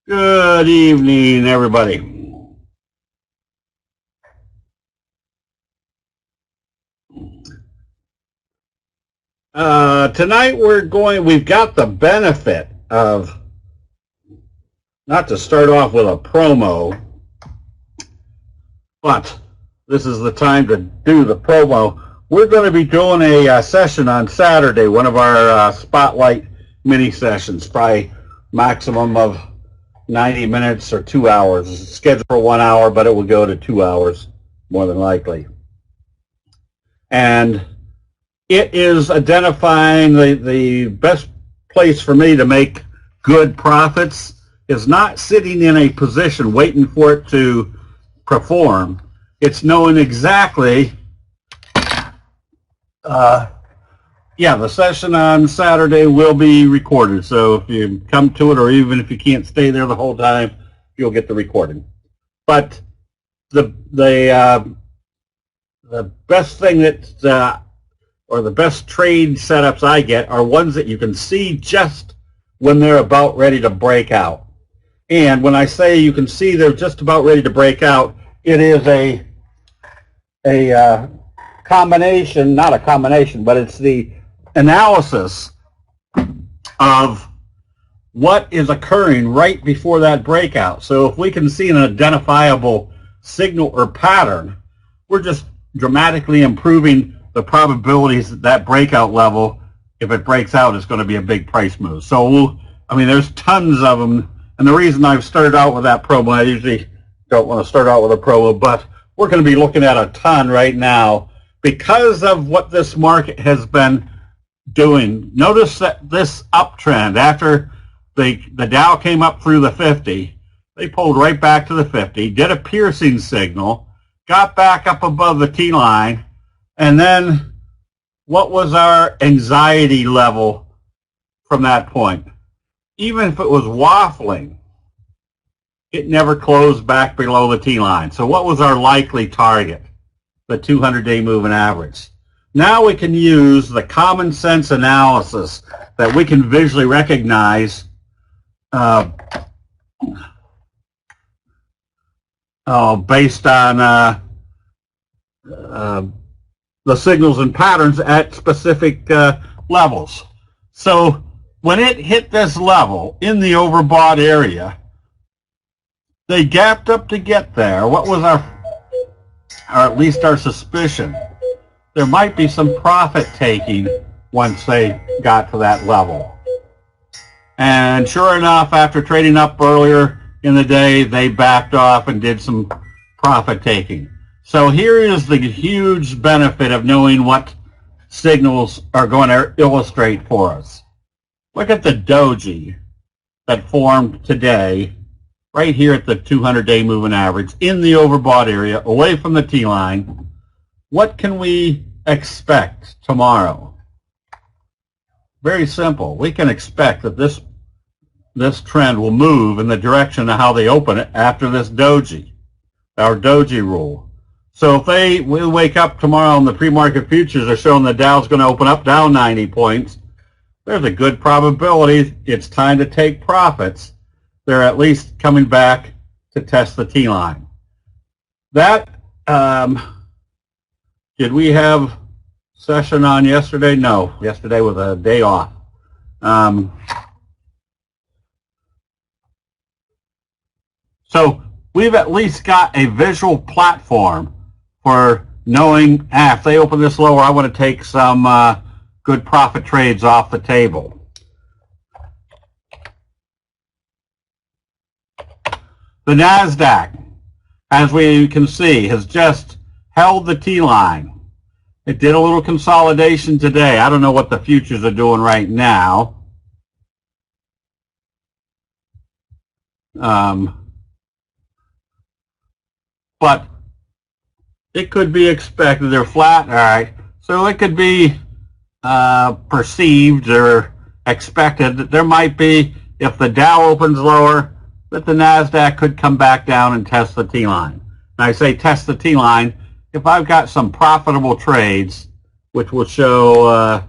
Good evening, everybody. Tonight we've got the benefit of, not to start off with a promo, but this is the time to do the promo. We're going to be doing a session on Saturday, one of our spotlight mini sessions, probably maximum of 90 minutes or 2 hours. It's scheduled for 1 hour, but it will go to 2 hours, more than likely. And it is identifying the best place for me to make good profits is not sitting in a position waiting for it to perform. It's knowing exactly, the session on Saturday will be recorded. So if you come to it, or even if you can't stay there the whole time, you'll get the recording. But the best thing or the best trade setups I get are ones that you can see just when they're about ready to break out. And when I say you can see they're just about ready to break out, it is a combination, not a combination, but it's the analysis of what is occurring right before that breakout. So if we can see an identifiable signal or pattern, we're just dramatically improving the probabilities that that breakout level, if it breaks out, is going to be a big price move. So, there's tons of them. And the reason I've started out with that promo, I usually don't want to start out with a promo, but we're going to be looking at a ton right now because of what this market has been doing. Notice that this uptrend, after the Dow came up through the 50, they pulled right back to the 50, did a piercing signal, got back up above the T-line, and then what was our anxiety level from that point? Even if it was waffling, it never closed back below the T-line. So what was our likely target? The 200-day moving average. Now we can use the common sense analysis that we can visually recognize based on the signals and patterns at specific levels. So when it hit this level in the overbought area, they gapped up to get there. What was or at least our suspicion? There might be some profit taking once they got to that level. And sure enough, after trading up earlier in the day, they backed off and did some profit taking. So here is the huge benefit of knowing what signals are going to illustrate for us. Look at the doji that formed today, right here at the 200-day moving average, in the overbought area, away from the T-line. What can we expect tomorrow? Very simple. We can expect that this trend will move in the direction of how they open it after this doji, our doji rule. So if we wake up tomorrow and the pre-market futures are showing the Dow's going to open up down 90 points, there's a good probability it's time to take profits. They're at least coming back to test the T-line. That, did we have session on yesterday? No, yesterday was a day off. So we've at least got a visual platform for knowing, if they open this lower, I want to take some good profit trades off the table. The NASDAQ, as we can see, has just held the T-line. It did a little consolidation today. I don't know what the futures are doing right now. But it could be expected. They're flat, all right. So it could be perceived or expected that there might be, if the Dow opens lower, that the NASDAQ could come back down and test the T-line. And I say test the T-line, if I've got some profitable trades, which will show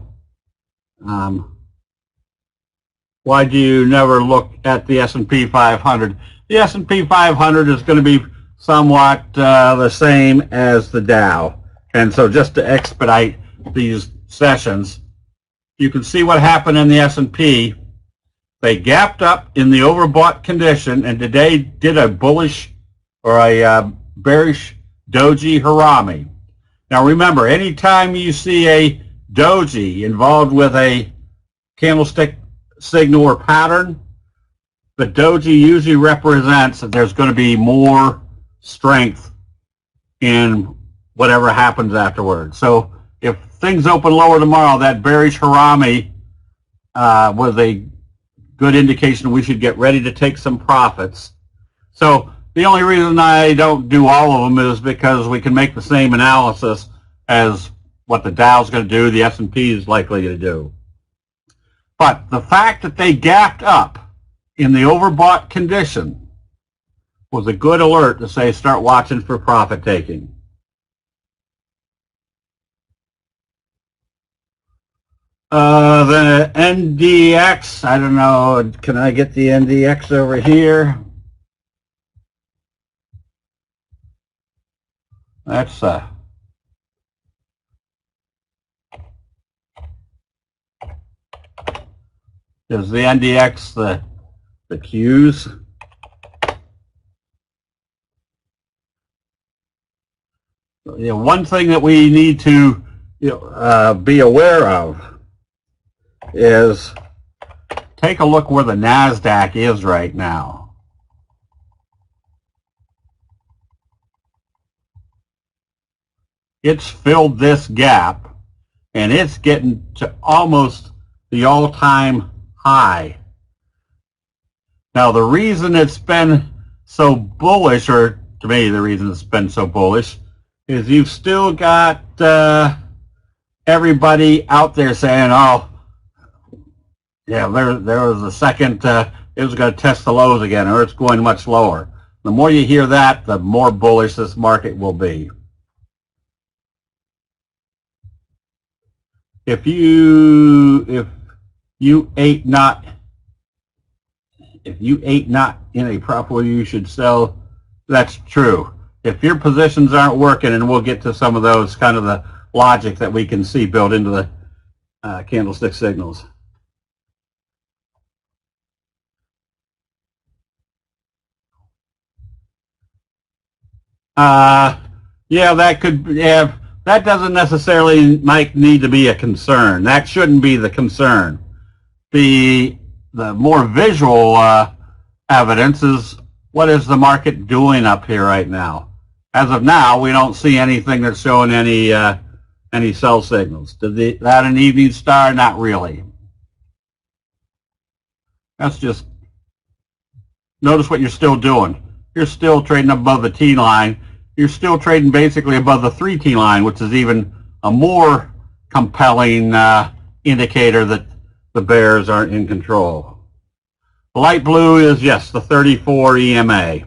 why do you never look at the S&P 500? The S&P 500 is going to be somewhat the same as the Dow. And so just to expedite these sessions, you can see what happened in the S&P. They gapped up in the overbought condition and today did a bullish or a bearish doji harami. Now remember, anytime you see a doji involved with a candlestick signal or pattern, the doji usually represents that there's going to be more strength in whatever happens afterwards. So if things open lower tomorrow, that bearish harami was a good indication we should get ready to take some profits. So the only reason I don't do all of them is because we can make the same analysis as what the Dow's going to do, the S&P is likely to do. But the fact that they gapped up in the overbought condition was a good alert to say start watching for profit taking. The NDX, I don't know, can I get the NDX over here? That's is the NDX the Qs? One thing that we need to be aware of is take a look where the NASDAQ is right now. It's filled this gap and it's getting to almost the all-time high. Now the reason it's been so bullish, or to me the reason it's been so bullish, is you've still got everybody out there saying, oh, yeah, there was a second, it was going to test the lows again, or it's going much lower. The more you hear that, the more bullish this market will be. If you ate not in a proper way, you should sell. That's true. If your positions aren't working, and we'll get to some of those, kind of the logic that we can see built into the candlestick signals. Yeah, that doesn't necessarily need to be a concern. That shouldn't be the concern. The more visual evidence is, what is the market doing up here right now? As of now, we don't see anything that's showing any sell signals. Did that an evening star? Not really. That's just, notice what you're still doing. You're still trading above the T line. You're still trading basically above the 3T line, which is even a more compelling indicator that the bears aren't in control. The light blue is, yes, the 34 EMA.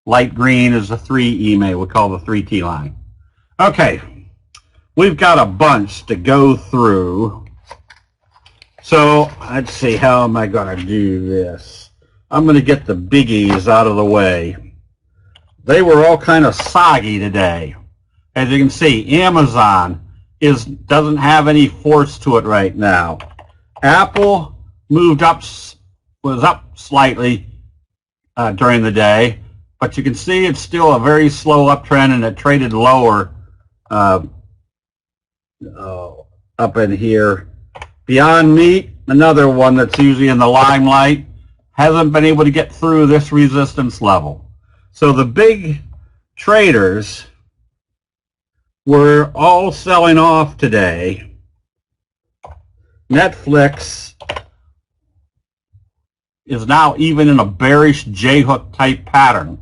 Light green is the 3 EMA, we call the 3T line. Okay, we've got a bunch to go through. So let's see, how am I going to do this? I'm going to get the biggies out of the way. They were all kind of soggy today. As you can see, Amazon doesn't have any force to it right now. Apple moved up, was up slightly during the day, but you can see it's still a very slow uptrend, and it traded lower up in here. Beyond Meat, another one that's usually in the limelight, hasn't been able to get through this resistance level. So the big traders were all selling off today. Netflix is now even in a bearish J-hook type pattern.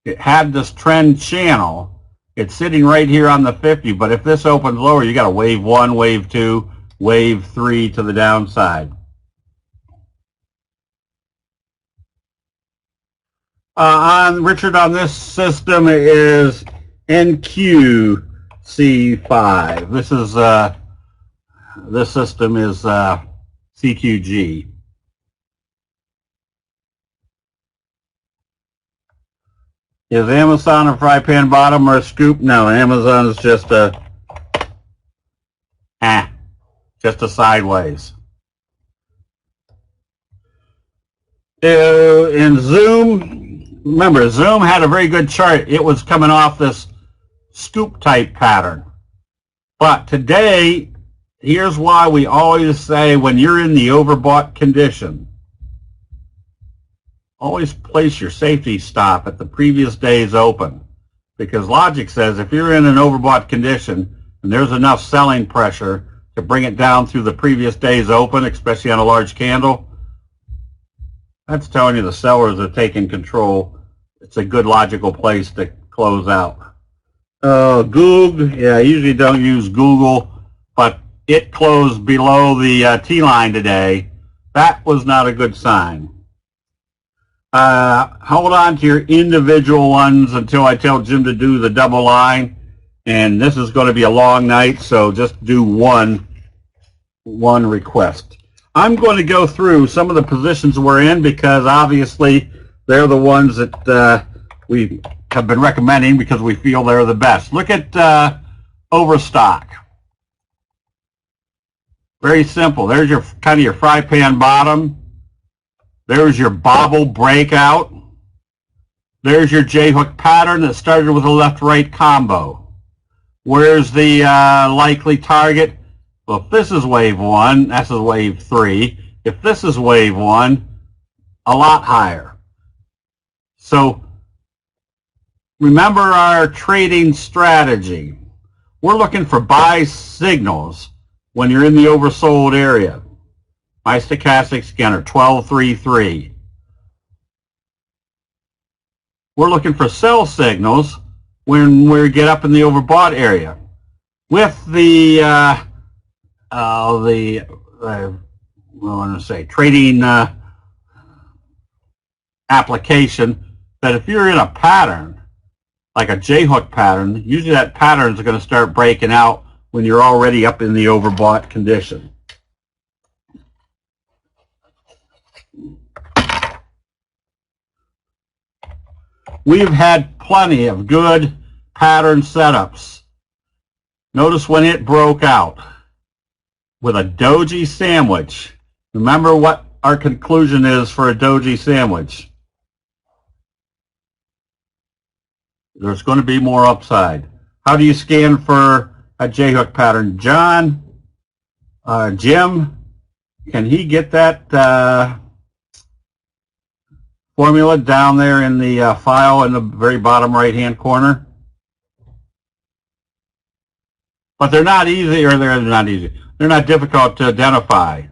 It had this trend channel. It's sitting right here on the 50, but if this opens lower, you got a wave 1, wave 2, wave 3 to the downside. Richard, on this system is NQC5. This system is CQG. Is Amazon a fry pan bottom or a scoop? No, Amazon is just a sideways. In Zoom, remember, Zoom had a very good chart. It was coming off this scoop type pattern. But today, here's why we always say when you're in the overbought condition, always place your safety stop at the previous day's open. Because logic says if you're in an overbought condition and there's enough selling pressure to bring it down through the previous day's open, especially on a large candle, that's telling you the sellers are taking control. It's a good logical place to close out. Google, yeah, I usually don't use Google, but it closed below the T-line today. That was not a good sign. Hold on to your individual ones until I tell Jim to do the double line. And this is going to be a long night, so just do one request. I'm going to go through some of the positions we're in because obviously they're the ones that we have been recommending because we feel they're the best. Look at Overstock. Very simple. There's your kind of your fry pan bottom. There's your bobble breakout. There's your J-hook pattern that started with a left-right combo. Where's the likely target? Well, if this is wave 1, this is wave 3. If this is wave 1, a lot higher. So remember our trading strategy. We're looking for buy signals when you're in the oversold area. My stochastics, again, are 1233. We're looking for sell signals when we get up in the overbought area. With the trading application, that if you're in a pattern, like a J-hook pattern, usually that pattern is going to start breaking out when you're already up in the overbought condition. We've had plenty of good pattern setups. Notice when it broke out with a doji sandwich. Remember what our conclusion is for a doji sandwich. There's going to be more upside. How do you scan for a J-hook pattern? John, Jim, can he get that formula down there in the file in the very bottom right-hand corner? But they're not easy, or they're not easy. They're not difficult to identify.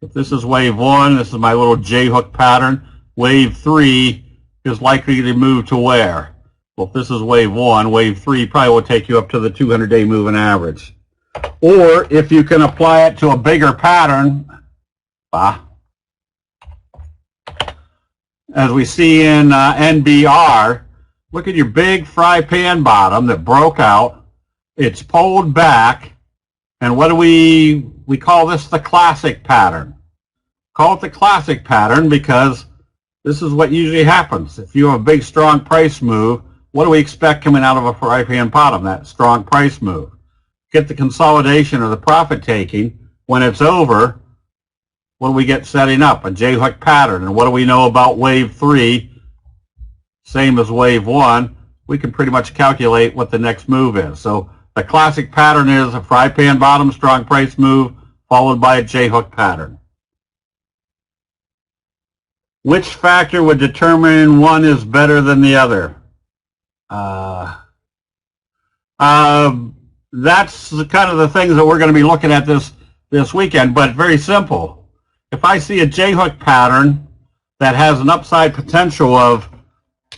If this is wave 1, this is my little J-hook pattern. Wave 3 is likely to move to where? Well, if this is wave 1, wave 3 probably will take you up to the 200-day moving average. Or if you can apply it to a bigger pattern, as we see in NBR, look at your big fry pan bottom that broke out. It's pulled back, and what do we call this the classic pattern. Call it the classic pattern because this is what usually happens. If you have a big, strong price move, what do we expect coming out of a fry pan bottom? That strong price move. Get the consolidation or the profit taking. When it's over, what do we get setting up? A J-hook pattern. And what do we know about wave 3? Same as wave 1. We can pretty much calculate what the next move is. So the classic pattern is a fry pan bottom, strong price move, followed by a J-hook pattern. Which factor would determine one is better than the other? That's kind of the things that we're going to be looking at this weekend, but very simple. If I see a J-hook pattern that has an upside potential of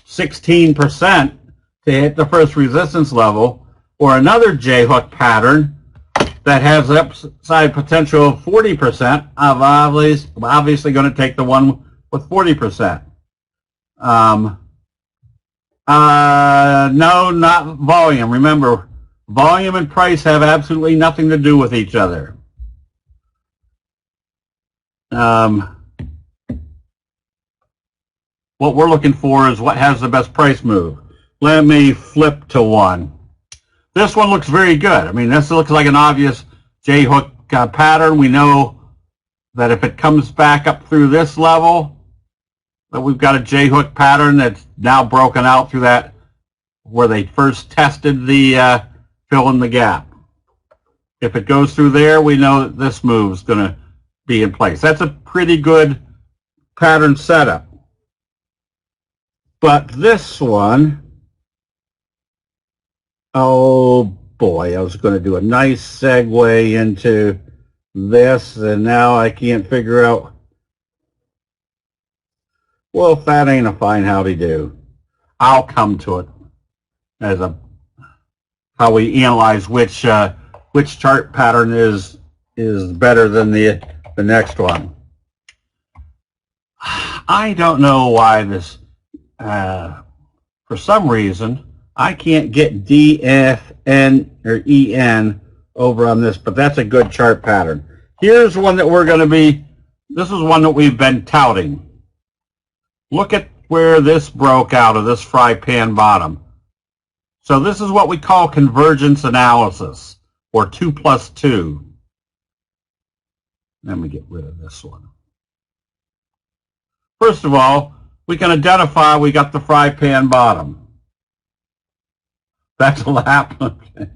16% to hit the first resistance level, or another J-hook pattern that has an upside potential of 40%, I'm obviously going to take the one with 40%. No, not volume. Remember, volume and price have absolutely nothing to do with each other. what we're looking for is what has the best price move. Let me flip to one. This one looks very good. I mean, this looks like an obvious J-hook pattern. We know that if it comes back up through this level, that we've got a J-hook pattern that's now broken out through that where they first tested the fill in the gap. If it goes through there, we know that this move is going to be in place. That's a pretty good pattern setup. But this one, oh boy, I was going to do a nice segue into this, and now I can't figure out. Well, if that ain't a fine howdy do, I'll come to it as how we analyze which chart pattern is better than the next one. I don't know why this. For some reason, I can't get D, F, N, or EN over on this, but that's a good chart pattern. Here's one that we're going to be, this is one that we've been touting. Look at where this broke out of this fry pan bottom. So this is what we call convergence analysis, or 2 plus 2. Let me get rid of this one. First of all, we can identify we got the fry pan bottom. That's a lap. Okay.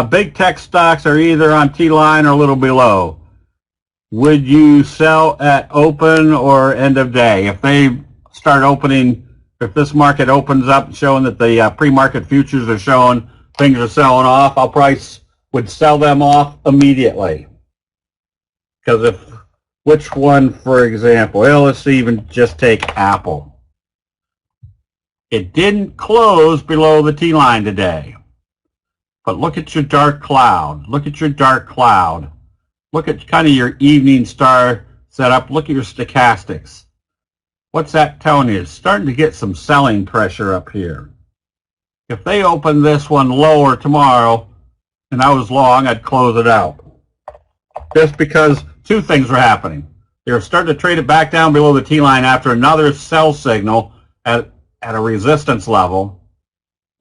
Big tech stocks are either on T-line or a little below. Would you sell at open or end of day? If they start opening, if this market opens up showing that the pre-market futures are showing things are selling off, I'll probably would sell them off immediately. Because which one, for example? Well, let's even just take Apple. It didn't close below the T-line today. But look at your dark cloud. Look at your dark cloud. Look at kind of your evening star setup. Look at your stochastics. What's that telling you? It's starting to get some selling pressure up here. If they open this one lower tomorrow and I was long, I'd close it out. Just because two things were happening. They were starting to trade it back down below the T-line after another sell signal at a resistance level.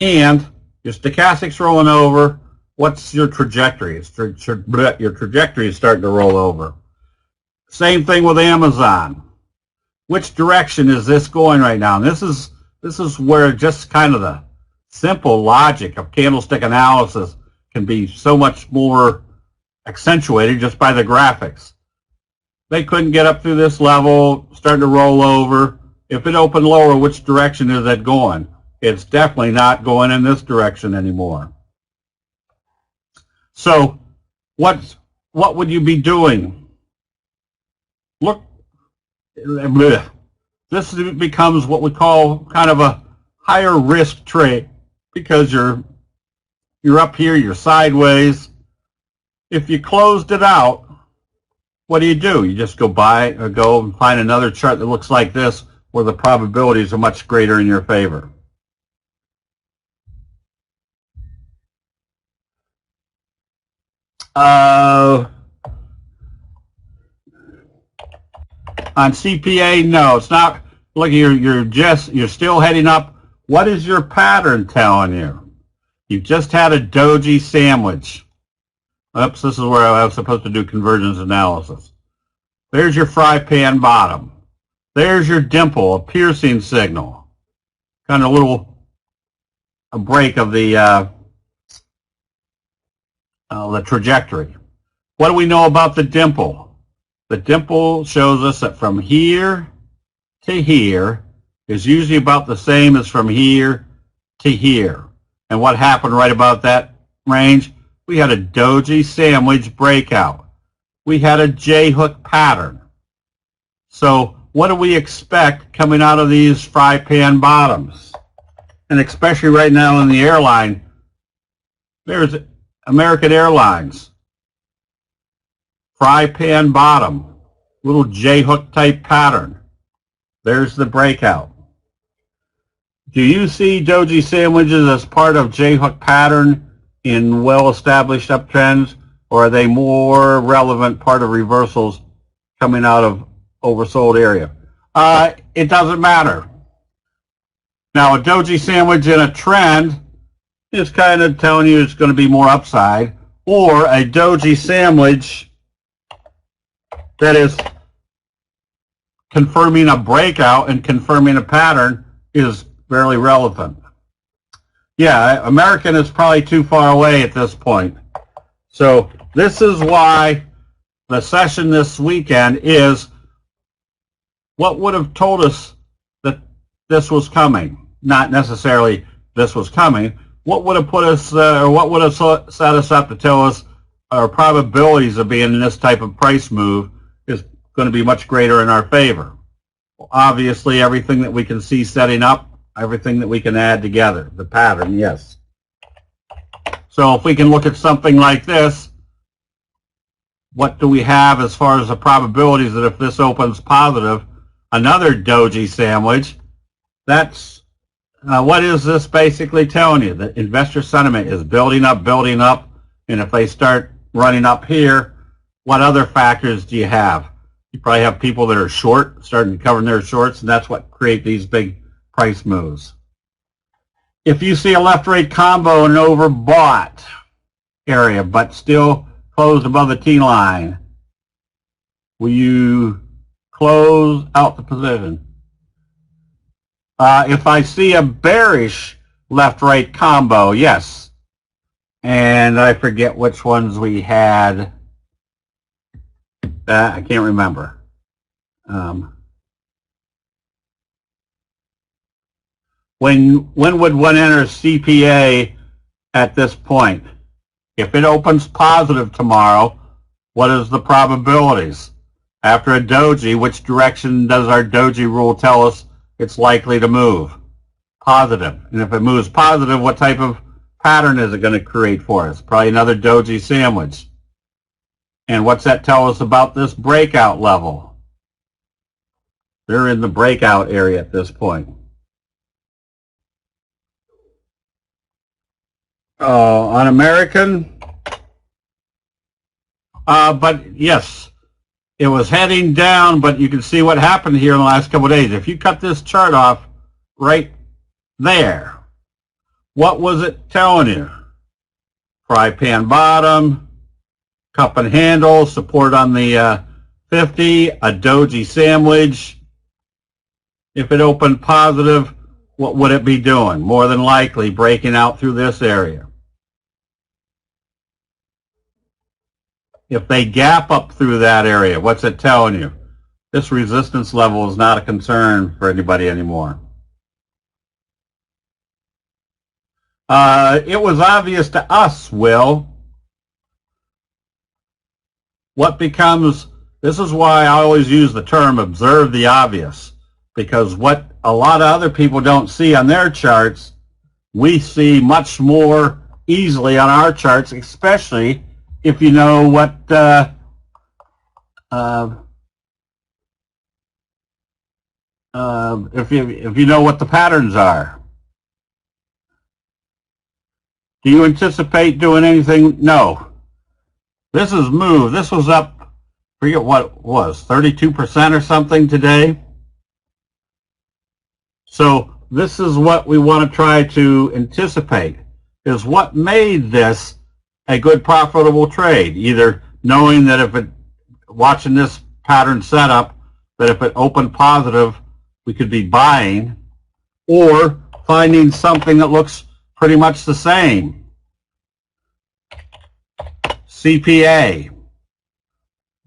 And your stochastics rolling over. What's your trajectory? Your trajectory is starting to roll over. Same thing with Amazon. Which direction is this going right now? And this is where just kind of the simple logic of candlestick analysis can be so much more accentuated just by the graphics. They couldn't get up through this level, starting to roll over. If it opened lower, which direction is that going? It's definitely not going in this direction anymore. So what would you be doing? Look, this becomes what we call kind of a higher risk trade because you're up here, you're sideways. If you closed it out, what do? You just go and find another chart that looks like this where the probabilities are much greater in your favor. On CPA, no, it's not. Look, you're still heading up. What is your pattern telling you? You've just had a doji sandwich. Oops, this is where I was supposed to do convergence analysis. There's your fry pan bottom. There's your dimple, a piercing signal. Kind of a break of the trajectory. What do we know about the dimple? The dimple shows us that from here to here is usually about the same as from here to here. And what happened right about that range? We had a doji sandwich breakout. We had a J-hook pattern. So what do we expect coming out of these fry pan bottoms? And especially right now in the airline, there's American Airlines. Fry pan bottom. Little J-hook type pattern. There's the breakout. Do you see doji sandwiches as part of J-hook pattern in well-established uptrends, or are they more relevant part of reversals coming out of oversold area? It doesn't matter. Now, a doji sandwich in a trend is kind of telling you it's going to be more upside, or a doji sandwich that is confirming a breakout and confirming a pattern is fairly relevant. Yeah, American is probably too far away at this point. So this is why the session this weekend is what would have told us that this was coming. Not necessarily this was coming. What would have put us, or what would have set us up to tell us our probabilities of being in this type of price move is going to be much greater in our favor. Well, obviously, everything that we can see setting up, everything that we can add together, the pattern, yes. So if we can look at something like this, what do we have as far as the probabilities that if this opens positive, another doji sandwich, that's, what is this basically telling you? That investor sentiment is building up, and if they start running up here, what other factors do you have? You probably have people that are short, starting to cover their shorts, and that's what create these big price moves. If you see a left-right combo in an overbought area, but still closed above the T line, will you close out the position? If I see a bearish left-right combo, yes. And I forget which ones we had. I can't remember. When would one enter CPA at this point? If it opens positive tomorrow, what is the probabilities? After a doji, which direction does our doji rule tell us it's likely to move? Positive. And if it moves positive, what type of pattern is it going to create for us? Probably another doji sandwich. And what's that tell us about this breakout level? They're in the breakout area at this point. On American, but yes, it was heading down, but you can see what happened here in the last couple of days. If you cut this chart off right there, what was it telling you? Fry pan bottom, cup and handle, support on the 50, a doji sandwich. If it opened positive, what would it be doing? More than likely breaking out through this area. If they gap up through that area, what's it telling you? This resistance level is not a concern for anybody anymore. It was obvious to us, Will. What becomes, this is why I always use the term observe the obvious, because what a lot of other people don't see on their charts, we see much more easily on our charts, especially if you know what if you know what the patterns are. Do you anticipate doing anything? No. This is moved. This was up, forget what it was, 32% or something today. So this is what we want to try to anticipate, is what made this a good profitable trade. Either knowing that if it, watching this pattern setup, that if it opened positive, we could be buying, or finding something that looks pretty much the same. CPA.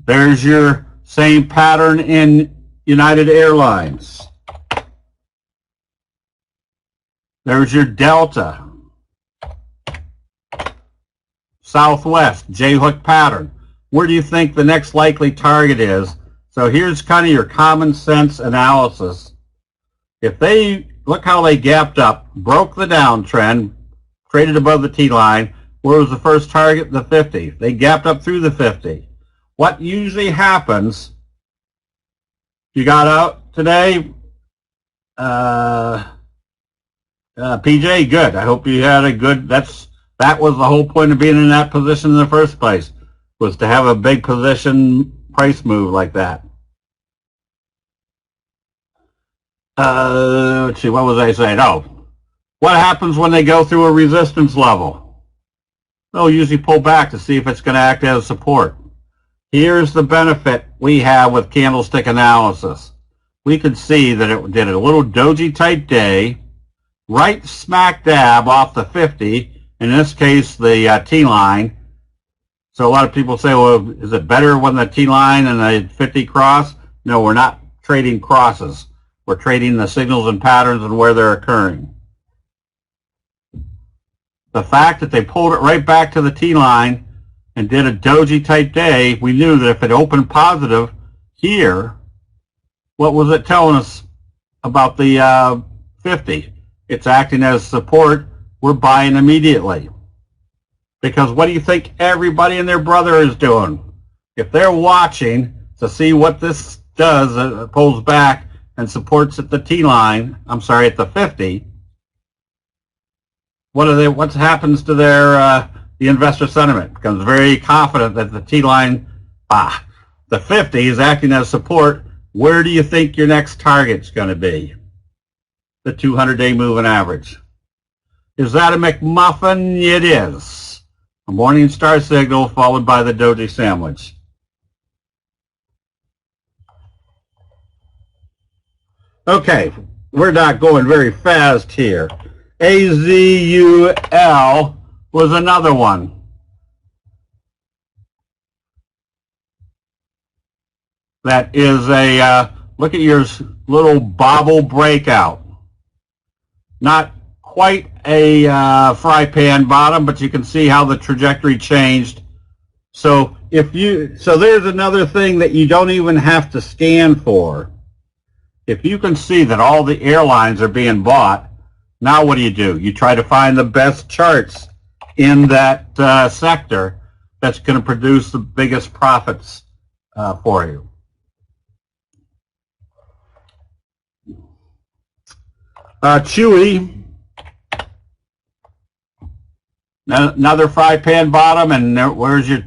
There's your same pattern in United Airlines. There's your Delta. Southwest, J-hook pattern. Where do you think the next likely target is? So here's kind of your common sense analysis. If they, look how they gapped up, broke the downtrend, traded above the T-line, where was the first target? The 50. They gapped up through the 50. What usually happens, you got out today, PJ, good. I hope you had a good, that's That was the whole point of being in that position in the first place, was to have a big position price move like that. Let's see, what was I saying? Oh, what happens when they go through a resistance level? They'll usually pull back to see if it's going to act as support. Here's the benefit we have with candlestick analysis. We could see that it did a little doji type day, right smack dab off the 50, in this case the T-line. So a lot of people say, well, is it better when the T-line and the 50 cross? No, we're not trading crosses. We're trading the signals and patterns and where they're occurring. The fact that they pulled it right back to the T-line and did a doji type day, we knew that if it opened positive here, what was it telling us about the 50? It's acting as support. We're buying immediately. Because what do you think everybody and their brother is doing? If they're watching to see what this does, it pulls back and supports at the T-line, I'm sorry, at the 50, what happens to their the investor sentiment? Becomes very confident that the T-line, the 50 is acting as support. Where do you think your next target's going to be? The 200-day moving average. Is that a McMuffin? It is. A morning star signal followed by the doji sandwich. Okay, we're not going very fast here. AZUL was another one. That is a, look at your little bobble breakout. Not quite a fry pan bottom, but you can see how the trajectory changed. So there's another thing that you don't even have to scan for. If you can see that all the airlines are being bought, now what do? You try to find the best charts in that sector that's going to produce the biggest profits for you. Chewy, another fry pan bottom, and where's your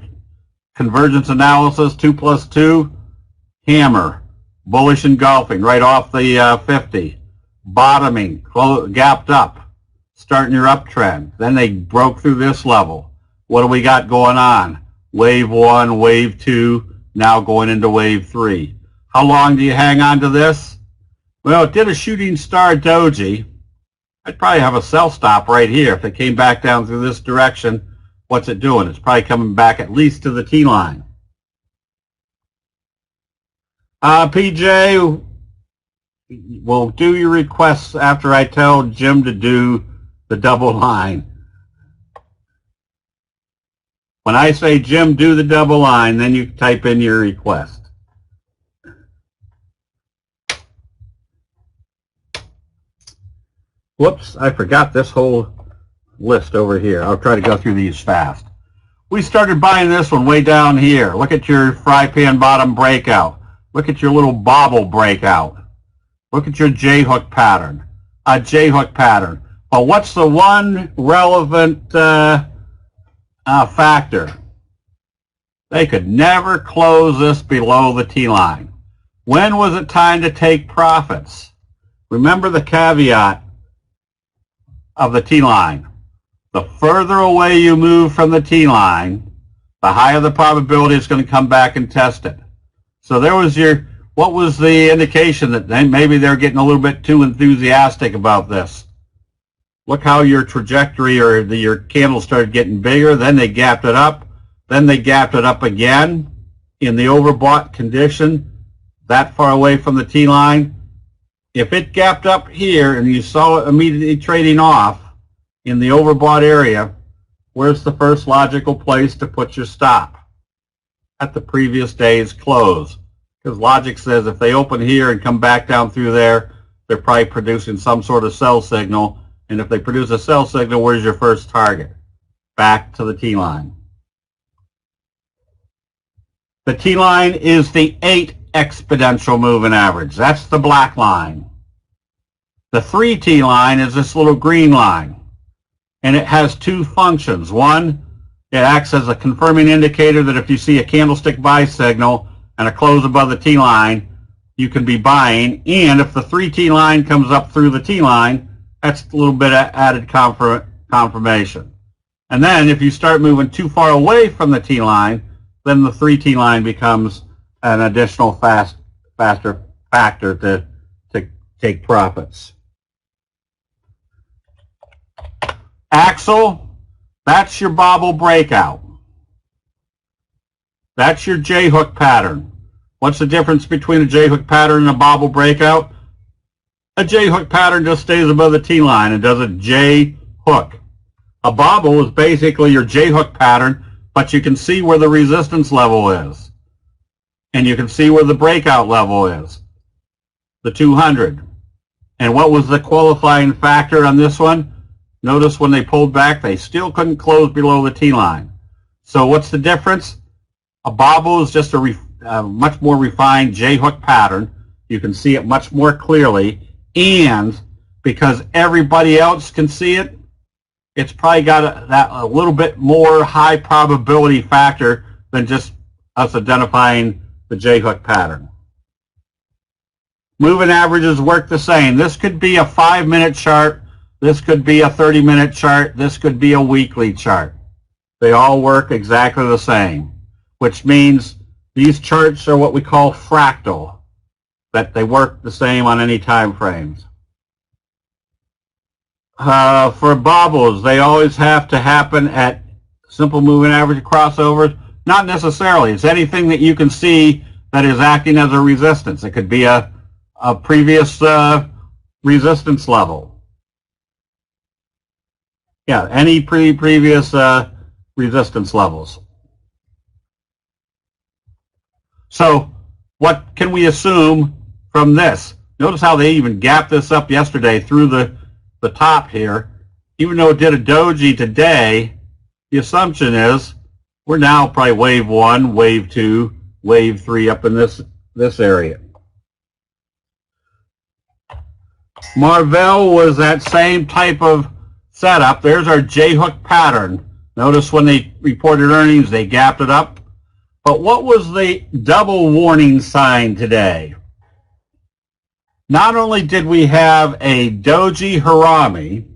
convergence analysis? 2 plus 2, hammer. Bullish engulfing right off the 50, bottoming, gapped up, starting your uptrend. Then they broke through this level. What do we got going on? Wave 1, wave 2, now going into wave 3. How long do you hang on to this? Well, it did a shooting star doji. I'd probably have a sell stop right here. If it came back down through this direction, what's it doing? It's probably coming back at least to the T-line. PJ, we'll do your requests after I tell Jim to do the double line. When I say, Jim, do the double line, then you type in your request. Whoops, I forgot this whole list over here. I'll try to go through these fast. We started buying this one way down here. Look at your fry pan bottom breakout. Look at your little bobble breakout. Look at your J-hook pattern. A J-hook pattern. Well, what's the one relevant factor? They could never close this below the T-line. When was it time to take profits? Remember the caveat of the T-line. The further away you move from the T-line, the higher the probability it's going to come back and test it. So there was what was the indication that maybe they're getting a little bit too enthusiastic about this? Look how your trajectory or your candle started getting bigger, then they gapped it up, then they gapped it up again in the overbought condition, that far away from the T-line. If it gapped up here and you saw it immediately trading off in the overbought area, where's the first logical place to put your stop? At the previous day's close. Because logic says if they open here and come back down through there, they're probably producing some sort of sell signal. And if they produce a sell signal, where's your first target? Back to the T-line. The T-line is the 8 exponential moving average. That's the black line. The 3 T-line is this little green line. and it has two functions. One, it acts as a confirming indicator that if you see a candlestick buy signal and a close above the T-line, you can be buying, and if the 3T line comes up through the T-line, that's a little bit of added confirmation. And then if you start moving too far away from the T-line, then the 3T line becomes an additional faster factor to take profits. Axle, that's your bobble breakout. That's your J-hook pattern. What's the difference between a J-hook pattern and a bobble breakout? A J-hook pattern just stays above the T-line and does a J-hook. A bobble is basically your J-hook pattern, but you can see where the resistance level is. And you can see where the breakout level is, the 200. And what was the qualifying factor on this one? Notice when they pulled back, they still couldn't close below the T-line. So what's the difference? A bobble is just a much more refined J-hook pattern. You can see it much more clearly. And because everybody else can see it, it's probably got a little bit more high probability factor than just us identifying the J-hook pattern. Moving averages work the same. This could be a 5-minute chart. This could be a 30-minute chart. This could be a weekly chart. They all work exactly the same, which means these charts are what we call fractal, that they work the same on any time frames. For bobbles, they always have to happen at simple moving average crossovers. Not necessarily. It's anything that you can see that is acting as a resistance. It could be a previous resistance level. Yeah, any previous resistance levels. So what can we assume from this? Notice how they even gapped this up yesterday through the top here. Even though it did a doji today, the assumption is we're now probably wave 1, wave 2, wave 3 up in this area. Marvell was that same type of setup. There's our J-hook pattern. Notice when they reported earnings, they gapped it up. But what was the double warning sign today? Not only did we have a doji harami,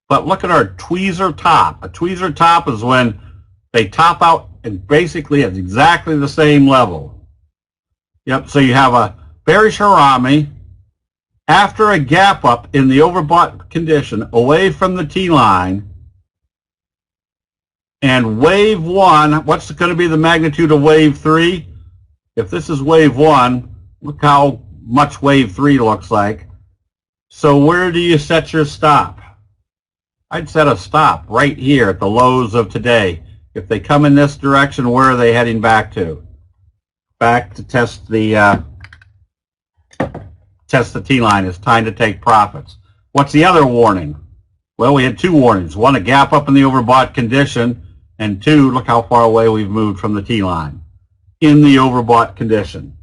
but look at our tweezer top. A tweezer top is when they top out and basically at exactly the same level. Yep, so you have a bearish harami after a gap up in the overbought condition away from the T-line. And wave 1, what's going to be the magnitude of wave 3? If this is wave 1, look how much wave 3 looks like. So where do you set your stop? I'd set a stop right here at the lows of today. If they come in this direction, where are they heading back to? Back to test the T-line. It's time to take profits. What's the other warning? Well, we had two warnings. One, a gap up in the overbought condition, and two, look how far away we've moved from the T-line in the overbought condition.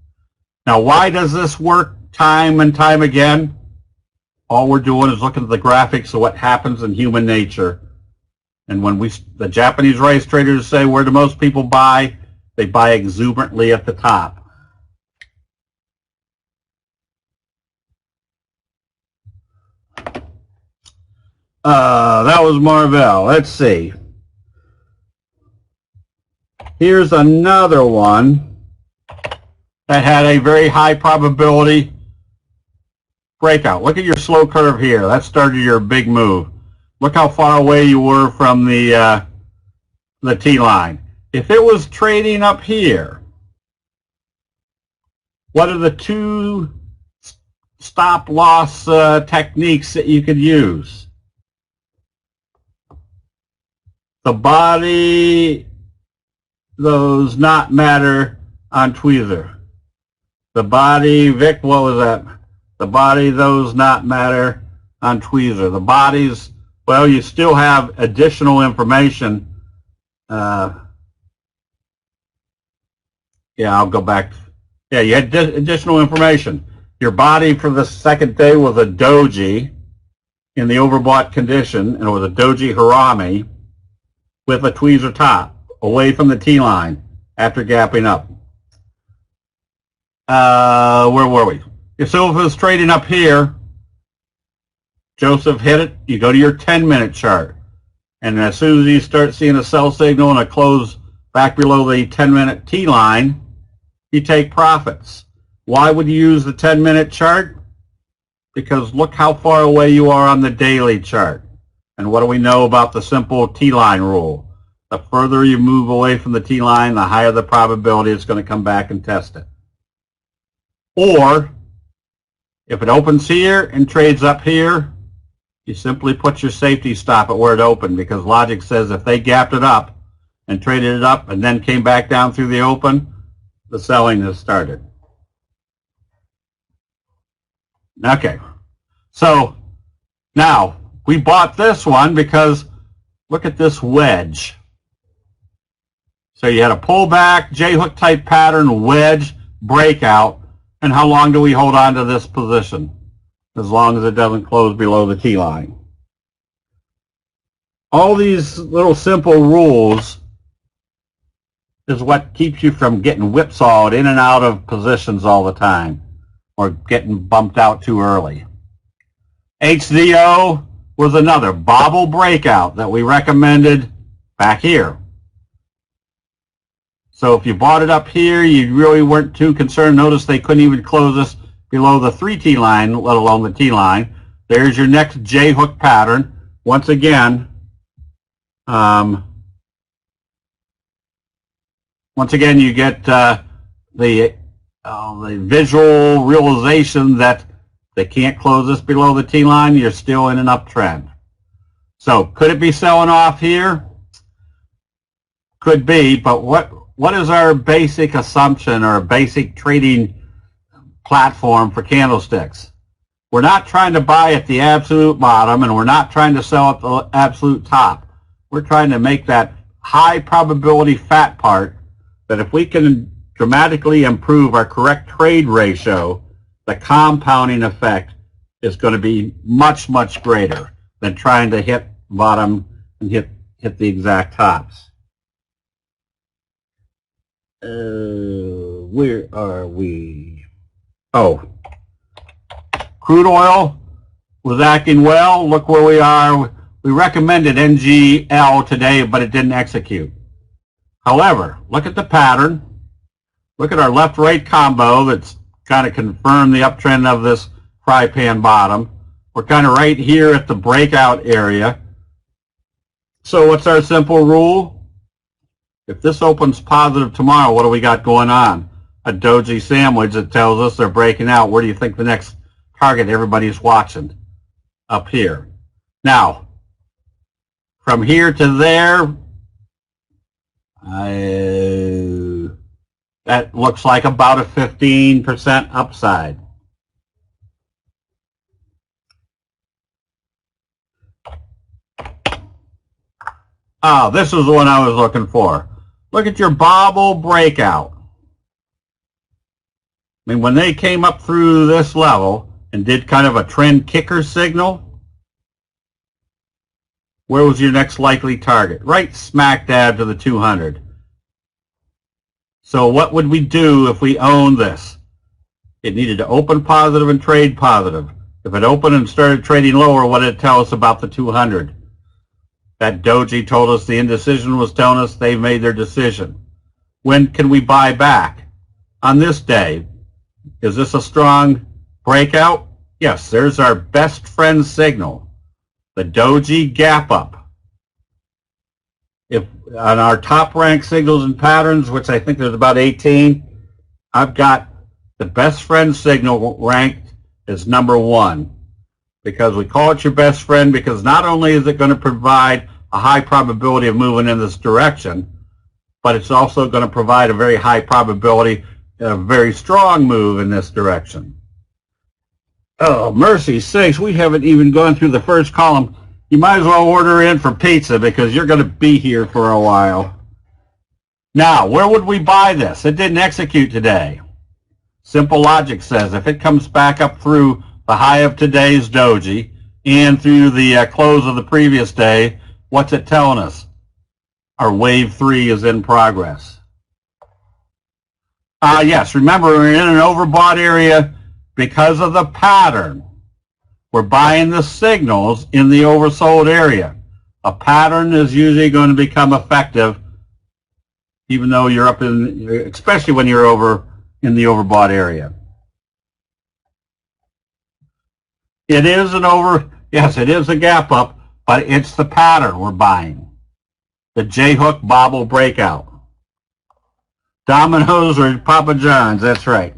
Now, why does this work time and time again? All we're doing is looking at the graphics of what happens in human nature. And when the Japanese rice traders say, where do most people buy? They buy exuberantly at the top. That was Marvell. Let's see. Here's another one that had a very high probability breakout. Look at your slow curve here. That started your big move. Look how far away you were from the T-line. If it was trading up here, what are the two stop loss techniques that you could use? The body does not matter on tweezer. The body, Vic, what was that? The body does not matter on tweezer. The bodies, well, you still have additional information. Yeah, I'll go back. Yeah, you had additional information. Your body for the second day was a doji in the overbought condition, and it was a doji harami with a tweezer top away from the T-line after gapping up. Where were we? So if it was trading up here, Joseph hit it, you go to your 10-minute chart. And as soon as you start seeing a sell signal and a close back below the 10-minute T-line, you take profits. Why would you use the 10-minute chart? Because look how far away you are on the daily chart. And what do we know about the simple T-line rule? The further you move away from the T-line, the higher the probability it's going to come back and test it. Or, if it opens here and trades up here, you simply put your safety stop at where it opened, because logic says if they gapped it up and traded it up and then came back down through the open, the selling has started. Okay, so now we bought this one because look at this wedge. So you had a pullback, J-hook type pattern, wedge, breakout, and how long do we hold on to this position? As long as it doesn't close below the T-line. All these little simple rules is what keeps you from getting whipsawed in and out of positions all the time or getting bumped out too early. HZO was another bobble breakout that we recommended back here. So if you bought it up here, you really weren't too concerned. Notice they couldn't even close this below the 3T line, let alone the T line. There's your next J-hook pattern. Once again, you get the visual realization that they can't close this below the T line. You're still in an uptrend. So could it be selling off here? Could be, but what is our basic assumption or basic trading platform for candlesticks? We're not trying to buy at the absolute bottom, and we're not trying to sell at the absolute top. We're trying to make that high probability fat part that if we can dramatically improve our correct trade ratio, the compounding effect is going to be much, much greater than trying to hit bottom and hit the exact tops. Where are we? Oh, crude oil was acting well. Look where we are. We recommended NGL today, but it didn't execute. However, look at the pattern. Look at our left-right combo that's kind of confirmed the uptrend of this fry pan bottom. We're kind of right here at the breakout area. So what's our simple rule? If this opens positive tomorrow, what do we got going on? A doji sandwich that tells us they're breaking out. Where do you think the next target everybody's watching? Up here. Now, from here to there, that looks like about a 15% upside. Oh, this is the one I was looking for. Look at your bobble breakout. I mean, when they came up through this level and did kind of a trend kicker signal, where was your next likely target? Right smack dab to the 200. So what would we do if we owned this? It needed to open positive and trade positive. If it opened and started trading lower, what did it tell us about the 200? That doji told us the indecision was telling us they've made their decision. When can we buy back? On this day. Is this a strong breakout? Yes, there's our best friend signal. The doji gap up. If on our top ranked signals and patterns, which I think there's about 18, I've got the best friend signal ranked as number 1. Because we call it your best friend because not only is it going to provide a high probability of moving in this direction, but it's also going to provide a very high probability of a very strong move in this direction. Oh, mercy sakes, we haven't even gone through the first column. You might as well order in for pizza because you're going to be here for a while. Now, where would we buy this? It didn't execute today. Simple logic says if it comes back up through the high of today's doji and through the close of the previous day, what's it telling us? Our wave 3 is in progress. Yes, remember we're in an overbought area because of the pattern. We're buying the signals in the oversold area. A pattern is usually going to become effective even though you're up in, especially when you're over in the overbought area. It is yes, it is a gap up, but it's the pattern we're buying. The J-hook bobble breakout. Domino's or Papa John's, that's right.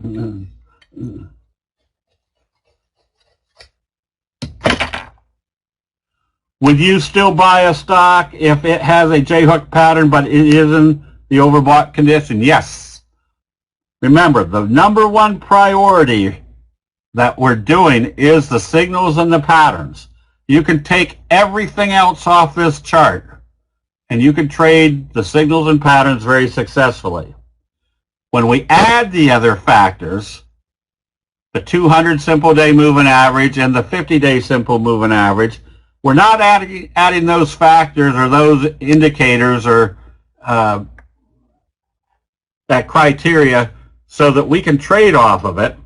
Would you still buy a stock if it has a J-hook pattern but it is in the overbought condition? Yes. Remember, the number one priority that we're doing is the signals and the patterns. You can take everything else off this chart and you can trade the signals and patterns very successfully. When we add the other factors, the 200 simple day moving average and the 50-day simple moving average, we're not adding those factors or those indicators or that criteria so that we can trade off of it.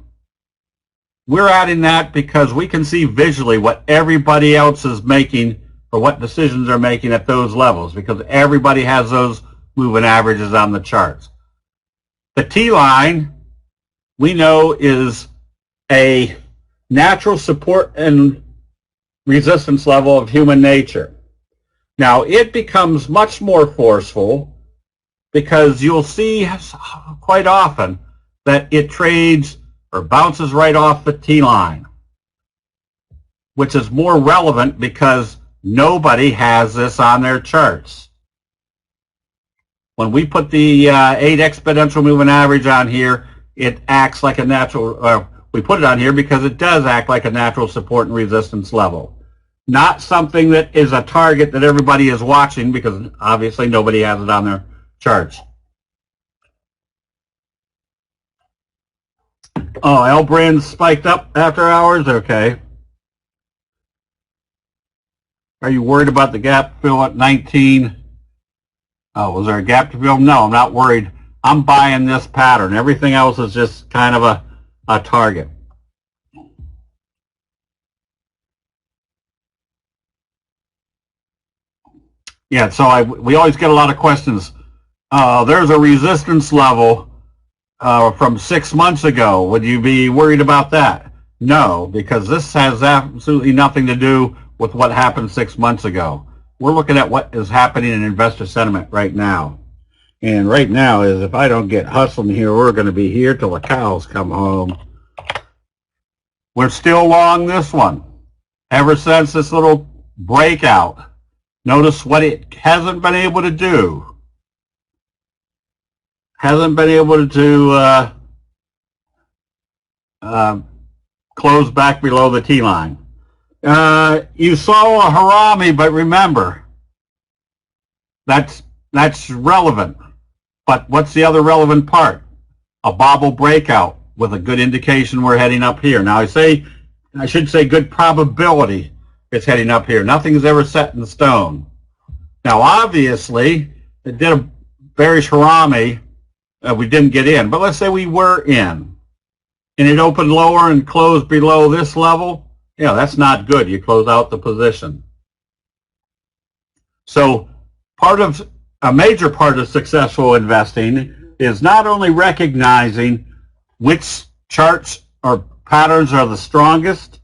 We're adding that because we can see visually what everybody else is making or what decisions they're making at those levels, because everybody has those moving averages on the charts. The T-line, we know, is a natural support and resistance level of human nature. Now, it becomes much more forceful because you'll see quite often that it trades or bounces right off the T-line, which is more relevant because nobody has this on their charts. When we put the 8 exponential moving average on here, it acts like a natural, we put it on here because it does act like a natural support and resistance level. Not something that is a target that everybody is watching because obviously nobody has it on their charts. Oh, L brand spiked up after hours? Okay. Are you worried about the gap fill at 19? Oh, was there a gap to fill? No, I'm not worried. I'm buying this pattern. Everything else is just kind of a target. Yeah, so we always get a lot of questions. There's a resistance level from 6 months ago. Would you be worried about that? No, because this has absolutely nothing to do with what happened 6 months ago. We're looking at what is happening in investor sentiment right now. And right now is, if I don't get hustling here, we're going to be here till the cows come home. We're still long this one. Ever since this little breakout, notice what it hasn't been able to do. Hasn't been able to close back below the T-line. You saw a harami, but remember, that's relevant. But what's the other relevant part? A bobble breakout with a good indication we're heading up here. Now I should say good probability it's heading up here. Nothing's ever set in stone. Now obviously, it did a bearish harami. We didn't get in, but let's say we were in, and it opened lower and closed below this level. Yeah, that's not good. You close out the position. So a major part of successful investing is not only recognizing which charts or patterns are the strongest,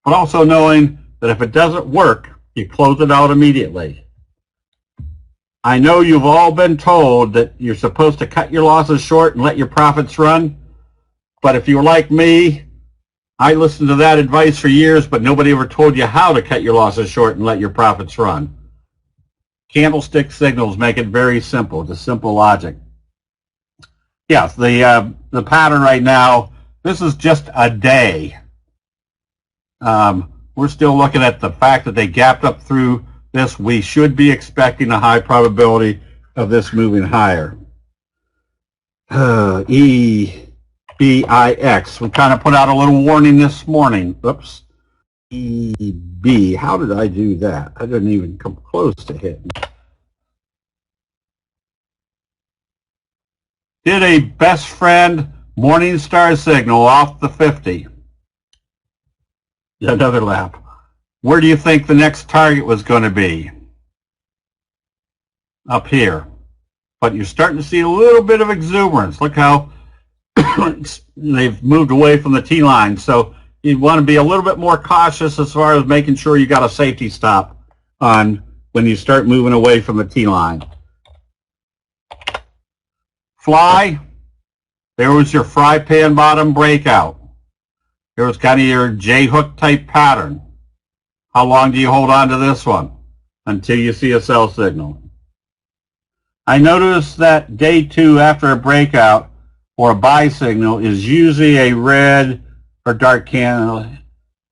but also knowing that if it doesn't work, you close it out immediately. I know you've all been told that you're supposed to cut your losses short and let your profits run, but if you're like me, I listened to that advice for years, but nobody ever told you how to cut your losses short and let your profits run. Candlestick signals make it very simple, just simple logic. Yes, the pattern right now, this is just a day. We're still looking at the fact that they gapped up through this. We should be expecting a high probability of this moving higher. BIX. We kind of put out a little warning this morning. Oops. EB. How did I do that? I didn't even come close to hitting. Did a best friend morning star signal off the 50. Another lap. Where do you think the next target was going to be? Up here. But you're starting to see a little bit of exuberance. Look how they've moved away from the T-line. So you want to be a little bit more cautious as far as making sure you got a safety stop on when you start moving away from the T-line. Fly, there was your fry pan bottom breakout. There was kind of your J-hook type pattern. How long do you hold on to this one? Until you see a sell signal. I noticed that day 2 after a breakout or a buy signal is usually a red or dark candle,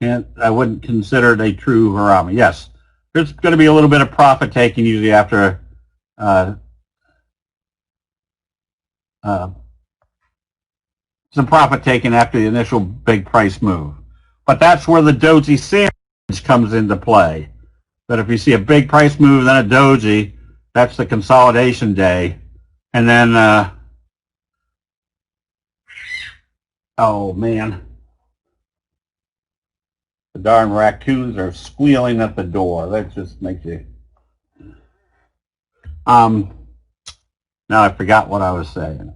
and I wouldn't consider it a true harami. Yes, there's going to be a little bit of profit taking usually after some profit taken after the initial big price move. But that's where the doji sandwich comes into play. That if you see a big price move, then a doji, that's the consolidation day. And then, oh man, the darn raccoons are squealing at the door. That just makes you... now I forgot what I was saying.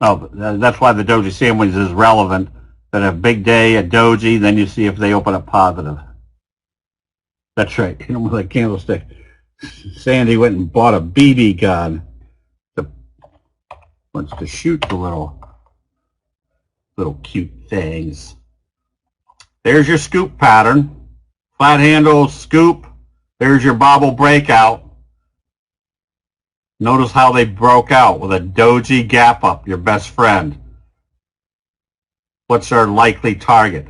Oh, that's why the doji sandwich is relevant. That a big day, a doji, then you see if they open up positive. That's right. You know, with a candlestick. Sandy went and bought a BB gun. Wants to shoot the little cute things. There's your scoop pattern. Flat handle scoop. There's your bobble breakout. Notice how they broke out with a doji gap up, your best friend. What's our likely target?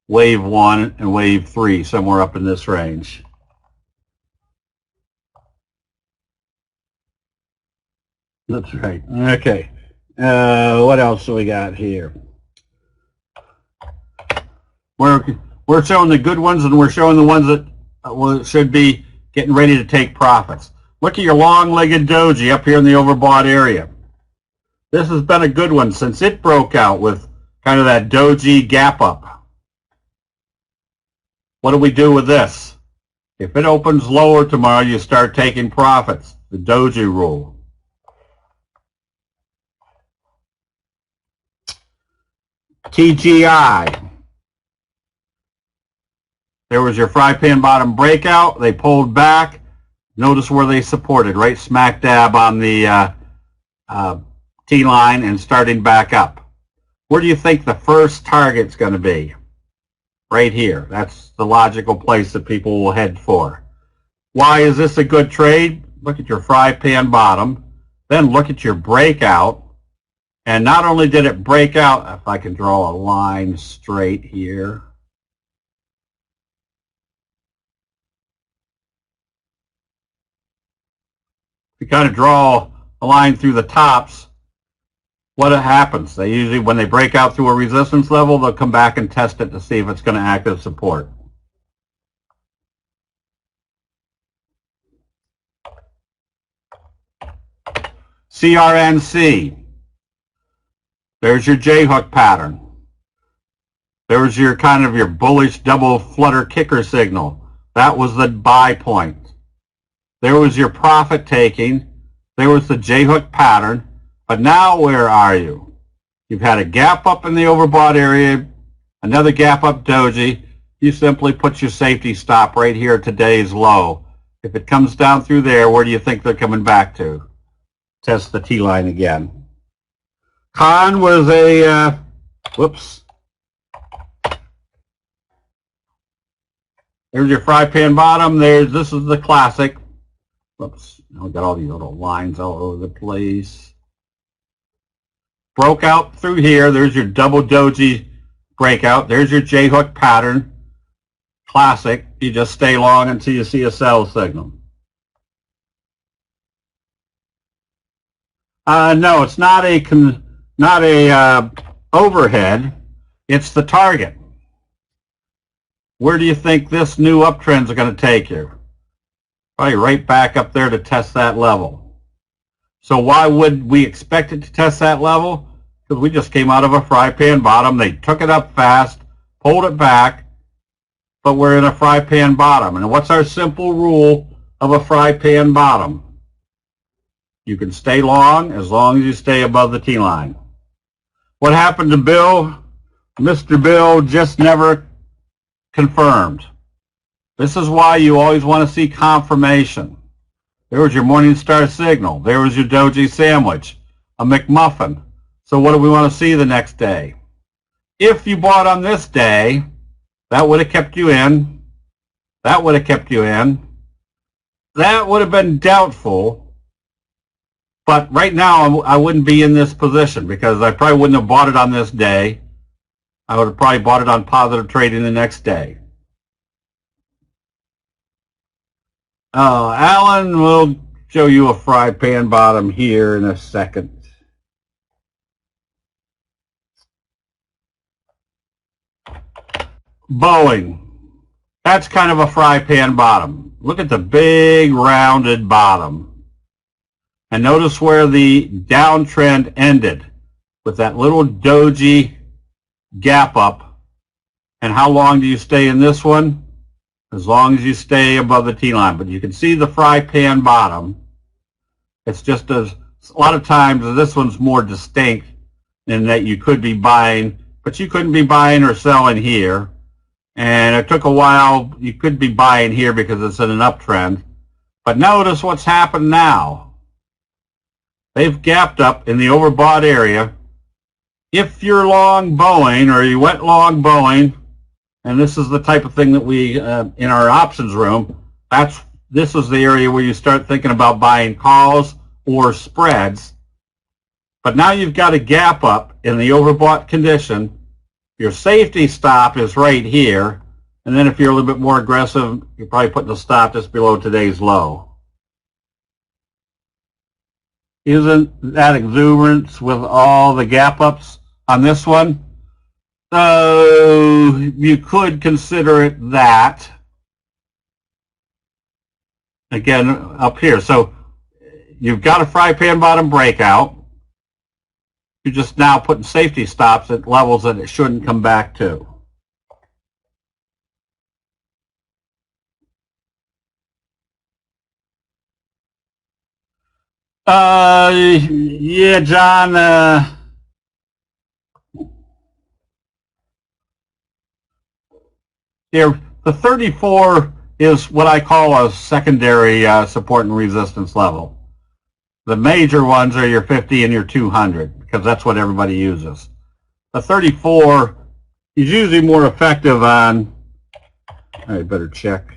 Wave 1 and wave 3, somewhere up in this range. That's right. Okay. What else do we got here? We're showing the good ones, and we're showing the ones that should be getting ready to take profits. Look at your long-legged doji up here in the overbought area. This has been a good one since it broke out with kind of that doji gap up. What do we do with this? If it opens lower tomorrow, you start taking profits. The doji rule. TGI. There was your fry pan bottom breakout. They pulled back. Notice where they supported, right smack dab on the T-line and starting back up. Where do you think the first target's going to be? Right here. That's the logical place that people will head for. Why is this a good trade? Look at your fry pan bottom. Then look at your breakout. And not only did it break out, if I can draw a line straight here. If you kind of draw a line through the tops, what happens? They usually, when they break out through a resistance level, they'll come back and test it to see if it's going to act as support. CRNC. There's your J-hook pattern. There's your kind of your bullish double flutter kicker signal. That was the buy point. There was your profit taking. There was the J-hook pattern. But now where are you? You've had a gap up in the overbought area, another gap up doji. You simply put your safety stop right here at today's low. If it comes down through there, where do you think they're coming back to? Test the T-line again. Con was a, whoops. There's your fry pan bottom. This is the classic. Whoops, now we got all these little lines all over the place. Broke out through here. There's your double doji breakout. There's your J-hook pattern. Classic. You just stay long until you see a sell signal. No, it's not a overhead. It's the target. Where do you think this new uptrend is going to take you? Probably right back up there to test that level. So why would we expect it to test that level? Because we just came out of a fry pan bottom. They took it up fast, pulled it back, but we're in a fry pan bottom. And what's our simple rule of a fry pan bottom? You can stay long as you stay above the T-line. What happened to Bill? Mr. Bill just never confirmed. This is why you always want to see confirmation. There was your Morningstar signal. There was your doji sandwich, a McMuffin. So what do we want to see the next day? If you bought on this day, that would have kept you in. That would have kept you in. That would have been doubtful. But right now, I wouldn't be in this position because I probably wouldn't have bought it on this day. I would have probably bought it on positive trading the next day. Alan will show you a fry pan bottom here in a second. Boeing. That's kind of a fry pan bottom. Look at the big rounded bottom. And notice where the downtrend ended with that little doji gap up. And how long do you stay in this one? As long as you stay above the T-line. But you can see the fry pan bottom. It's just a lot of times this one's more distinct in that you could be buying, but you couldn't be buying or selling here. And it took a while. You could be buying here because it's in an uptrend. But notice what's happened now. They've gapped up in the overbought area. If you're long Boeing or you went long Boeing, and this is the type of thing that we, in our options room, this is the area where you start thinking about buying calls or spreads. But now you've got a gap up in the overbought condition. Your safety stop is right here. And then if you're a little bit more aggressive, you're probably putting the stop just below today's low. Isn't that exuberance with all the gap ups on this one? So you could consider it that. Again, up here. So you've got a fry pan bottom breakout. You're just now putting safety stops at levels that it shouldn't come back to. Yeah, John. Here, the 34 is what I call a secondary support and resistance level. The major ones are your 50 and your 200 because that's what everybody uses. The 34 is usually more effective on, I better check.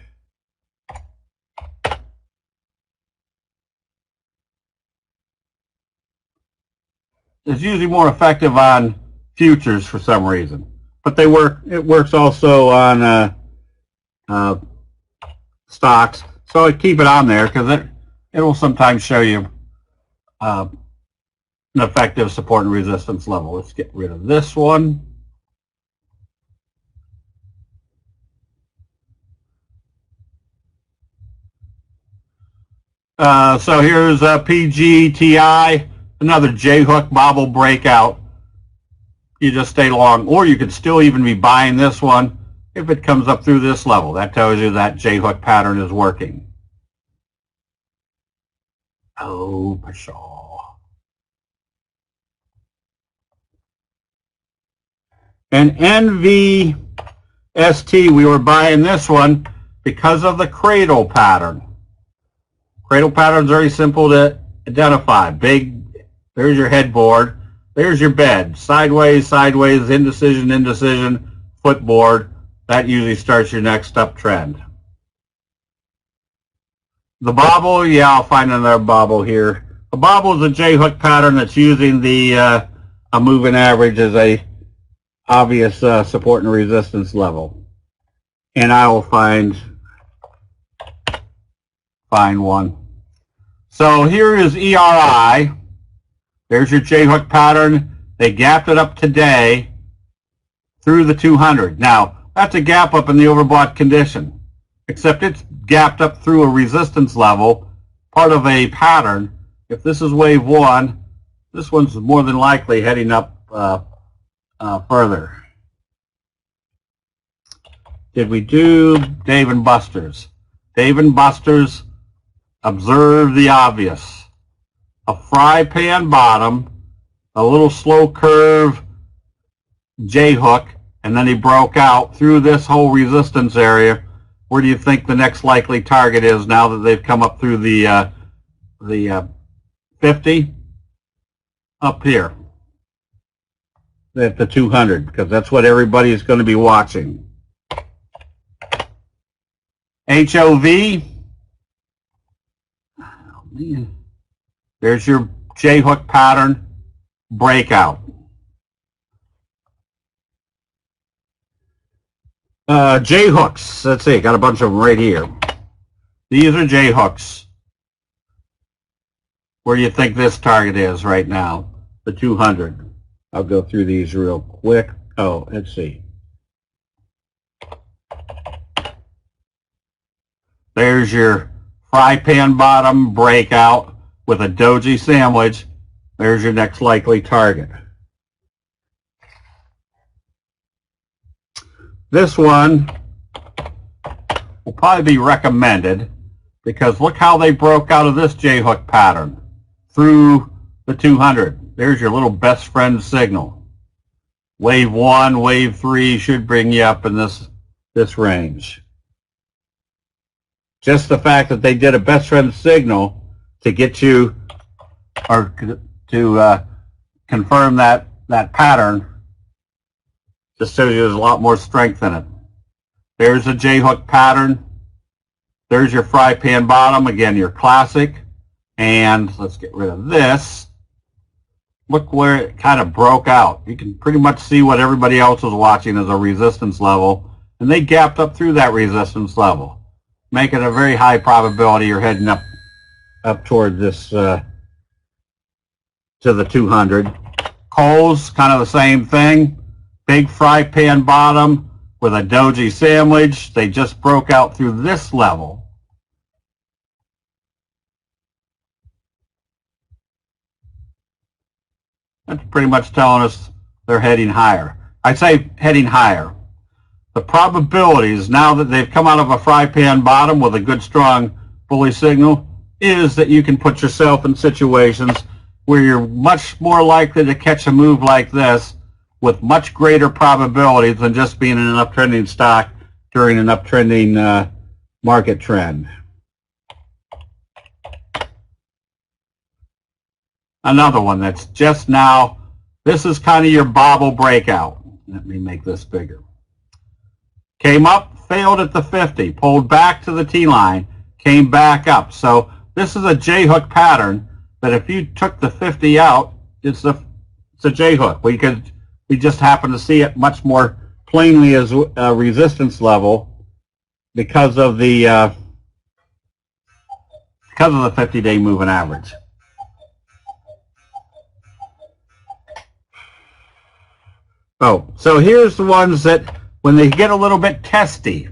It's usually more effective on futures for some reason. But they work. It works also on stocks. So I keep it on there because it will sometimes show you an effective support and resistance level. Let's get rid of this one. So here's PGTI, another J-hook bobble breakout. You just stay long, or you could still even be buying this one if it comes up through this level. That tells you that J-hook pattern is working. Oh, pshaw. And NVST, we were buying this one because of the cradle pattern. Cradle pattern is very simple to identify. There's your headboard. There's your bed. Sideways, sideways, indecision, indecision, footboard. That usually starts your next uptrend. The bobble, yeah, I'll find another bobble here. The bobble is a J-hook pattern that's using the a moving average as a obvious support and resistance level. And I will find one. So here is ERI. There's your J-hook pattern. They gapped it up today through the 200. Now, that's a gap up in the overbought condition, except it's gapped up through a resistance level, part of a pattern. If this is wave one, this one's more than likely heading up further. Did we do Dave and Buster's? Dave and Buster's, observe the obvious. A fry pan bottom, a little slow curve J-hook, and then he broke out through this whole resistance area. Where do you think the next likely target is now that they've come up through the 50? Up here at the 200, because that's what everybody is going to be watching. HOV. Oh, man. There's your J-hook pattern breakout. J-hooks. Let's see. Got a bunch of them right here. These are J-hooks. Where do you think this target is right now? The 200. I'll go through these real quick. Oh, let's see. There's your fry pan bottom breakout with a doji sandwich. There's your next likely target. This one will probably be recommended because look how they broke out of this J-hook pattern through the 200. There's your little best friend signal. Wave 1, wave 3 should bring you up in this range. Just the fact that they did a best friend signal to get you, or to confirm that pattern, just shows you there's a lot more strength in it. There's a J-hook pattern. There's your fry pan bottom, again, your classic. And let's get rid of this. Look where it kind of broke out. You can pretty much see what everybody else was watching as a resistance level. And they gapped up through that resistance level, making a very high probability you're heading up toward this, to the 200. Coles, kind of the same thing. Big fry pan bottom with a doji sandwich. They just broke out through this level. That's pretty much telling us they're heading higher. I'd say heading higher. The probabilities, now that they've come out of a fry pan bottom with a good strong bullish signal, is that you can put yourself in situations where you're much more likely to catch a move like this with much greater probabilities than just being in an uptrending stock during an uptrending market trend. Another one that's just now, this is kind of your bobble breakout. Let me make this bigger. Came up, failed at the 50, pulled back to the T-line, came back up. So this is a J-hook pattern that if you took the 50 out, it's a J-hook. We just happen to see it much more plainly as a resistance level because of the 50-day moving average. Oh, so here's the ones that when they get a little bit testy,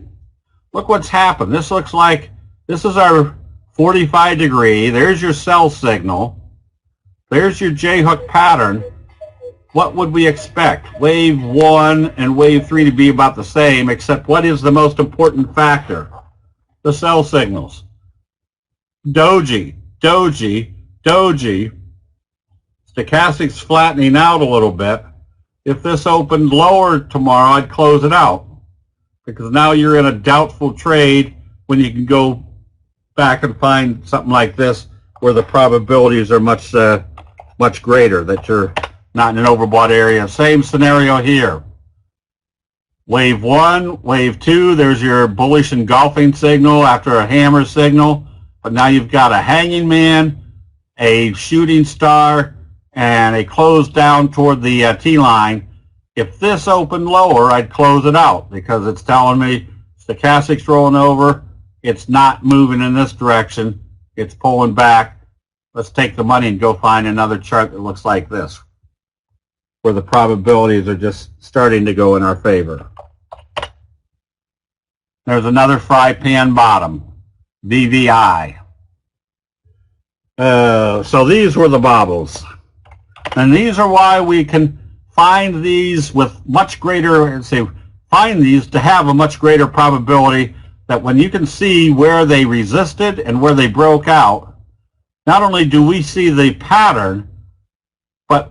look what's happened. This looks like this is our 45 degree. There's your sell signal. There's your J-hook pattern. What would we expect? Wave 1 and wave 3 to be about the same, except what is the most important factor? The sell signals. Doji, doji, doji. Stochastic's flattening out a little bit. If this opened lower tomorrow, I'd close it out because now you're in a doubtful trade when you can go back and find something like this where the probabilities are much greater that you're not in an overbought area. Same scenario here. Wave 1, wave 2, there's your bullish engulfing signal after a hammer signal, but now you've got a hanging man, a shooting star, and a close down toward the T-line. If this opened lower, I'd close it out because it's telling me stochastic's rolling over. It's not moving in this direction. It's pulling back. let's take the money and go find another chart that looks like this, where the probabilities are just starting to go in our favor. There's another fry pan bottom, VVI. So these were the bobbles. And these are why we can find these with much greater, find these to have a much greater probability that when you can see where they resisted and where they broke out, not only do we see the pattern, but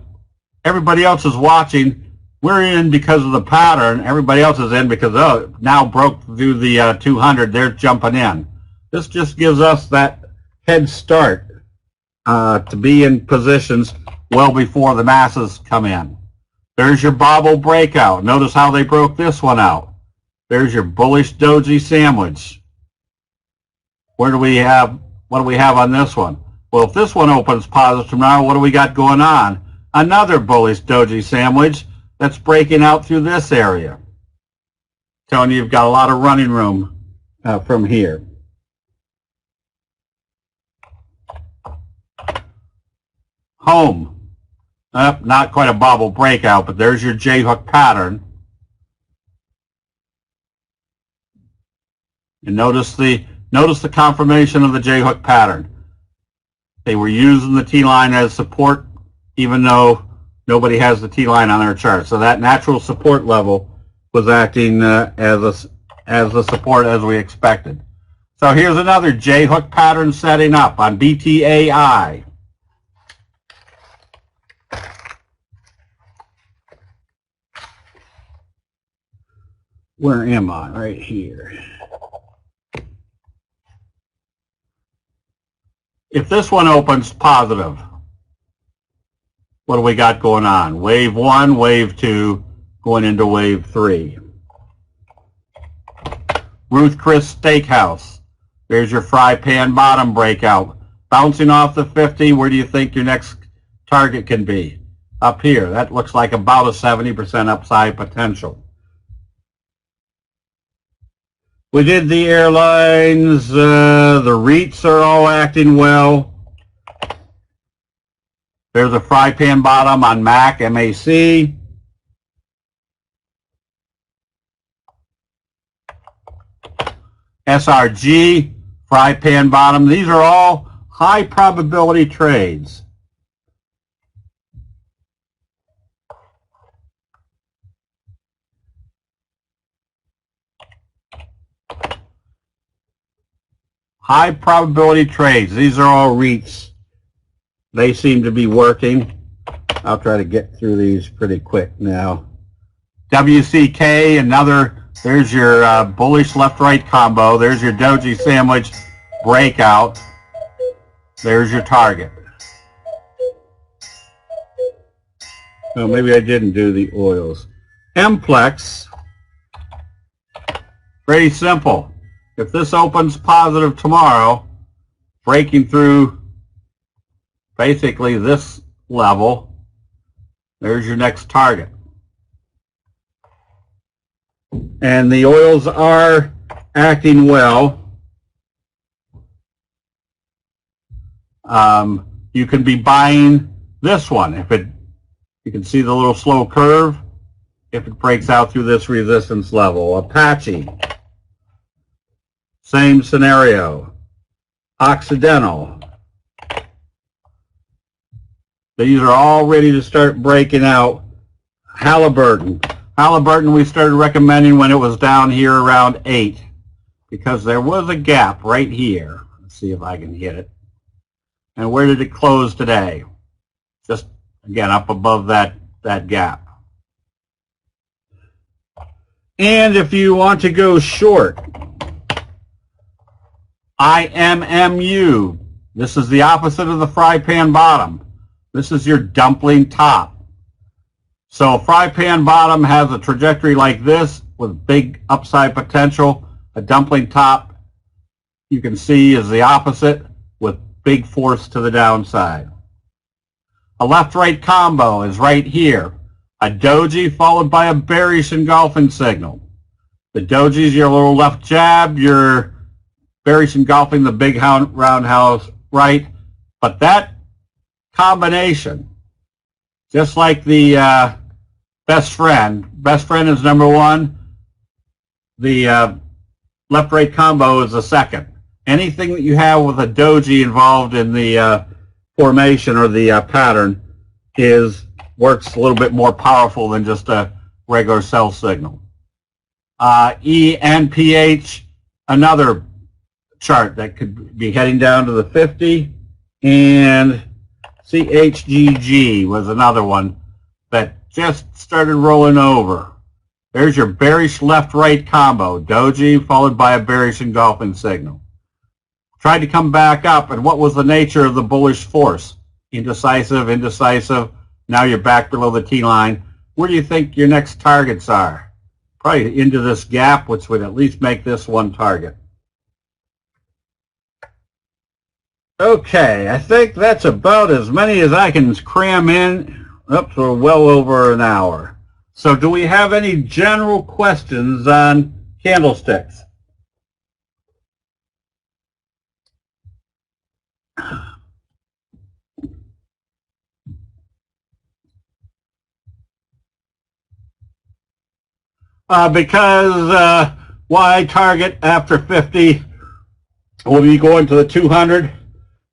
everybody else is watching. We're in because of the pattern. Everybody else is in because, oh, now broke through the 200. They're jumping in. This just gives us that head start to be in positions well before the masses come in. There's your bobble breakout. Notice how they broke this one out. There's your bullish doji sandwich. What do we have on this one? Well, if this one opens positive tomorrow, what do we got going on? Another bullish doji sandwich that's breaking out through this area. Telling you you've got a lot of running room from here. Home. Not quite a bobble breakout, but there's your J-hook pattern. And notice the confirmation of the J-hook pattern. They were using the T-line as support, even though nobody has the T-line on their chart. So that natural support level was acting as the support as we expected. So here's another J-hook pattern setting up on BTAI. Where am I? Right here. If this one opens positive, what do we got going on? Wave 1, wave 2, going into wave 3. Ruth Chris Steakhouse. There's your fry pan bottom breakout. Bouncing off the 50, where do you think your next target can be? Up here. That looks like about a 70% upside potential. We did the airlines. The REITs are all acting well. There's a fry pan bottom on MAC, MAC. SRG, fry pan bottom. These are all high probability trades. High probability trades. These are all REITs. They seem to be working. I'll try to get through these pretty quick now. WCK, another, there's your bullish left-right combo. There's your doji sandwich breakout. There's your target. Oh, maybe I didn't do the oils. MPlex, pretty simple. If this opens positive tomorrow, breaking through basically this level, there's your next target. And the oils are acting well. You can be buying this one. You can see the little slow curve, if it breaks out through this resistance level. Apache. Same scenario. Occidental. These are all ready to start breaking out. Halliburton. Halliburton we started recommending when it was down here around 8 because there was a gap right here. Let's see if I can hit it. And where did it close today? Just, again, up above that gap. And if you want to go short, IMMU. This is the opposite of the fry pan bottom. This is your dumpling top. So a fry pan bottom has a trajectory like this with big upside potential. A dumpling top, you can see, is the opposite with big force to the downside. A left-right combo is right here. A doji followed by a bearish engulfing signal. The doji is your little left jab, your bearish engulfing the big roundhouse right, But that combination, just like the best friend is number one, the left-right combo is the second. Anything that you have with a doji involved in the formation or the pattern works a little bit more powerful than just a regular sell signal. ENPH, another chart that could be heading down to the 50, and CHGG was another one that just started rolling over. There's your bearish left-right combo, doji followed by a bearish engulfing signal. Tried to come back up, and what was the nature of the bullish force? Indecisive. Now you're back below the T-line. Where do you think your next targets are? Probably into this gap, which would at least make this one target. Okay, I think that's about as many as I can cram in, up to well over an hour. So do we have any general questions on candlesticks? Because why target after 50 will be going to the 200?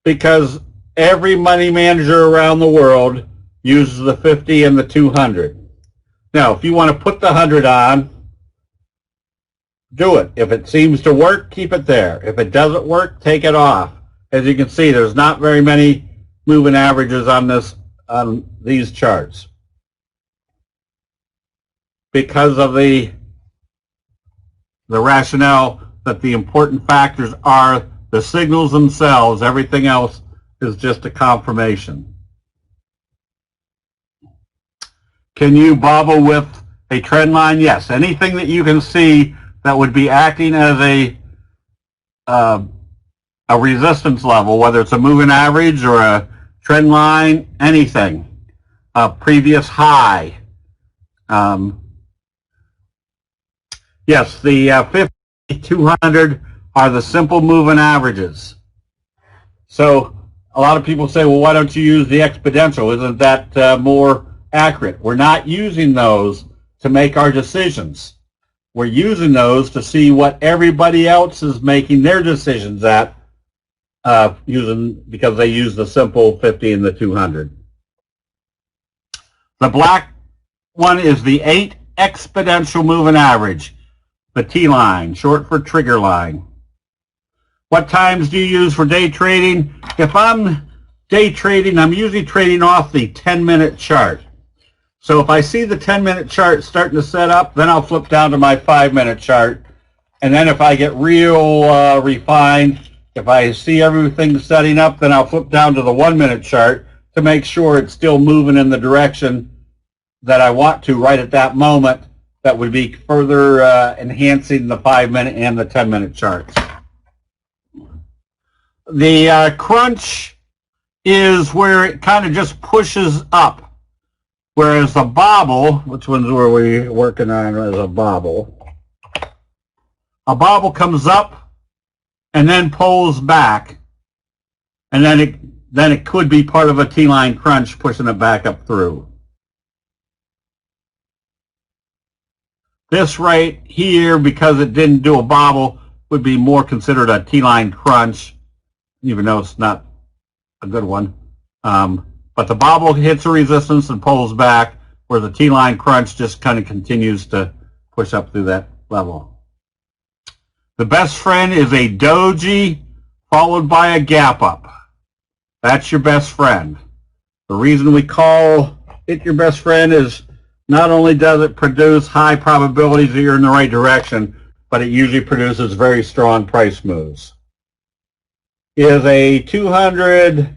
Because every money manager around the world uses the 50 and the 200. Now, if you want to put the 100 on, do it. If it seems to work, keep it there. If it doesn't work, take it off. As you can see, there's not very many moving averages on these charts, because of the rationale that the important factors are the signals themselves. Everything else is just a confirmation. Can you bobble with a trend line? Yes. Anything that you can see that would be acting as a resistance level, whether it's a moving average or a trend line, anything. A previous high. Yes, the 50, 200 are the simple moving averages. So a lot of people say, well, why don't you use the exponential? Isn't that more accurate? We're not using those to make our decisions. We're using those to see what everybody else is making their decisions at, because they use the simple 50 and the 200. The black one is the 8 exponential moving average. The T-line, short for trigger line. What times do you use for day trading? If I'm day trading, I'm usually trading off the 10-minute chart. So if I see the 10-minute chart starting to set up, then I'll flip down to my 5-minute chart. And then if I get real refined, if I see everything setting up, then I'll flip down to the 1-minute chart to make sure it's still moving in the direction that I want to right at that moment. That would be further enhancing the 5-minute and the 10-minute charts. The crunch is where it kind of just pushes up, whereas the bobble, which ones were we working on as a bobble? A bobble comes up and then pulls back, and then it could be part of a T-line crunch pushing it back up through. This right here, because it didn't do a bobble, would be more considered a T-line crunch, even though it's not a good one. But the bobble hits a resistance and pulls back, where the T-line crunch just kind of continues to push up through that level. The best friend is a doji followed by a gap up. That's your best friend. The reason we call it your best friend is not only does it produce high probabilities that you're in the right direction, but it usually produces very strong price moves. Is a 200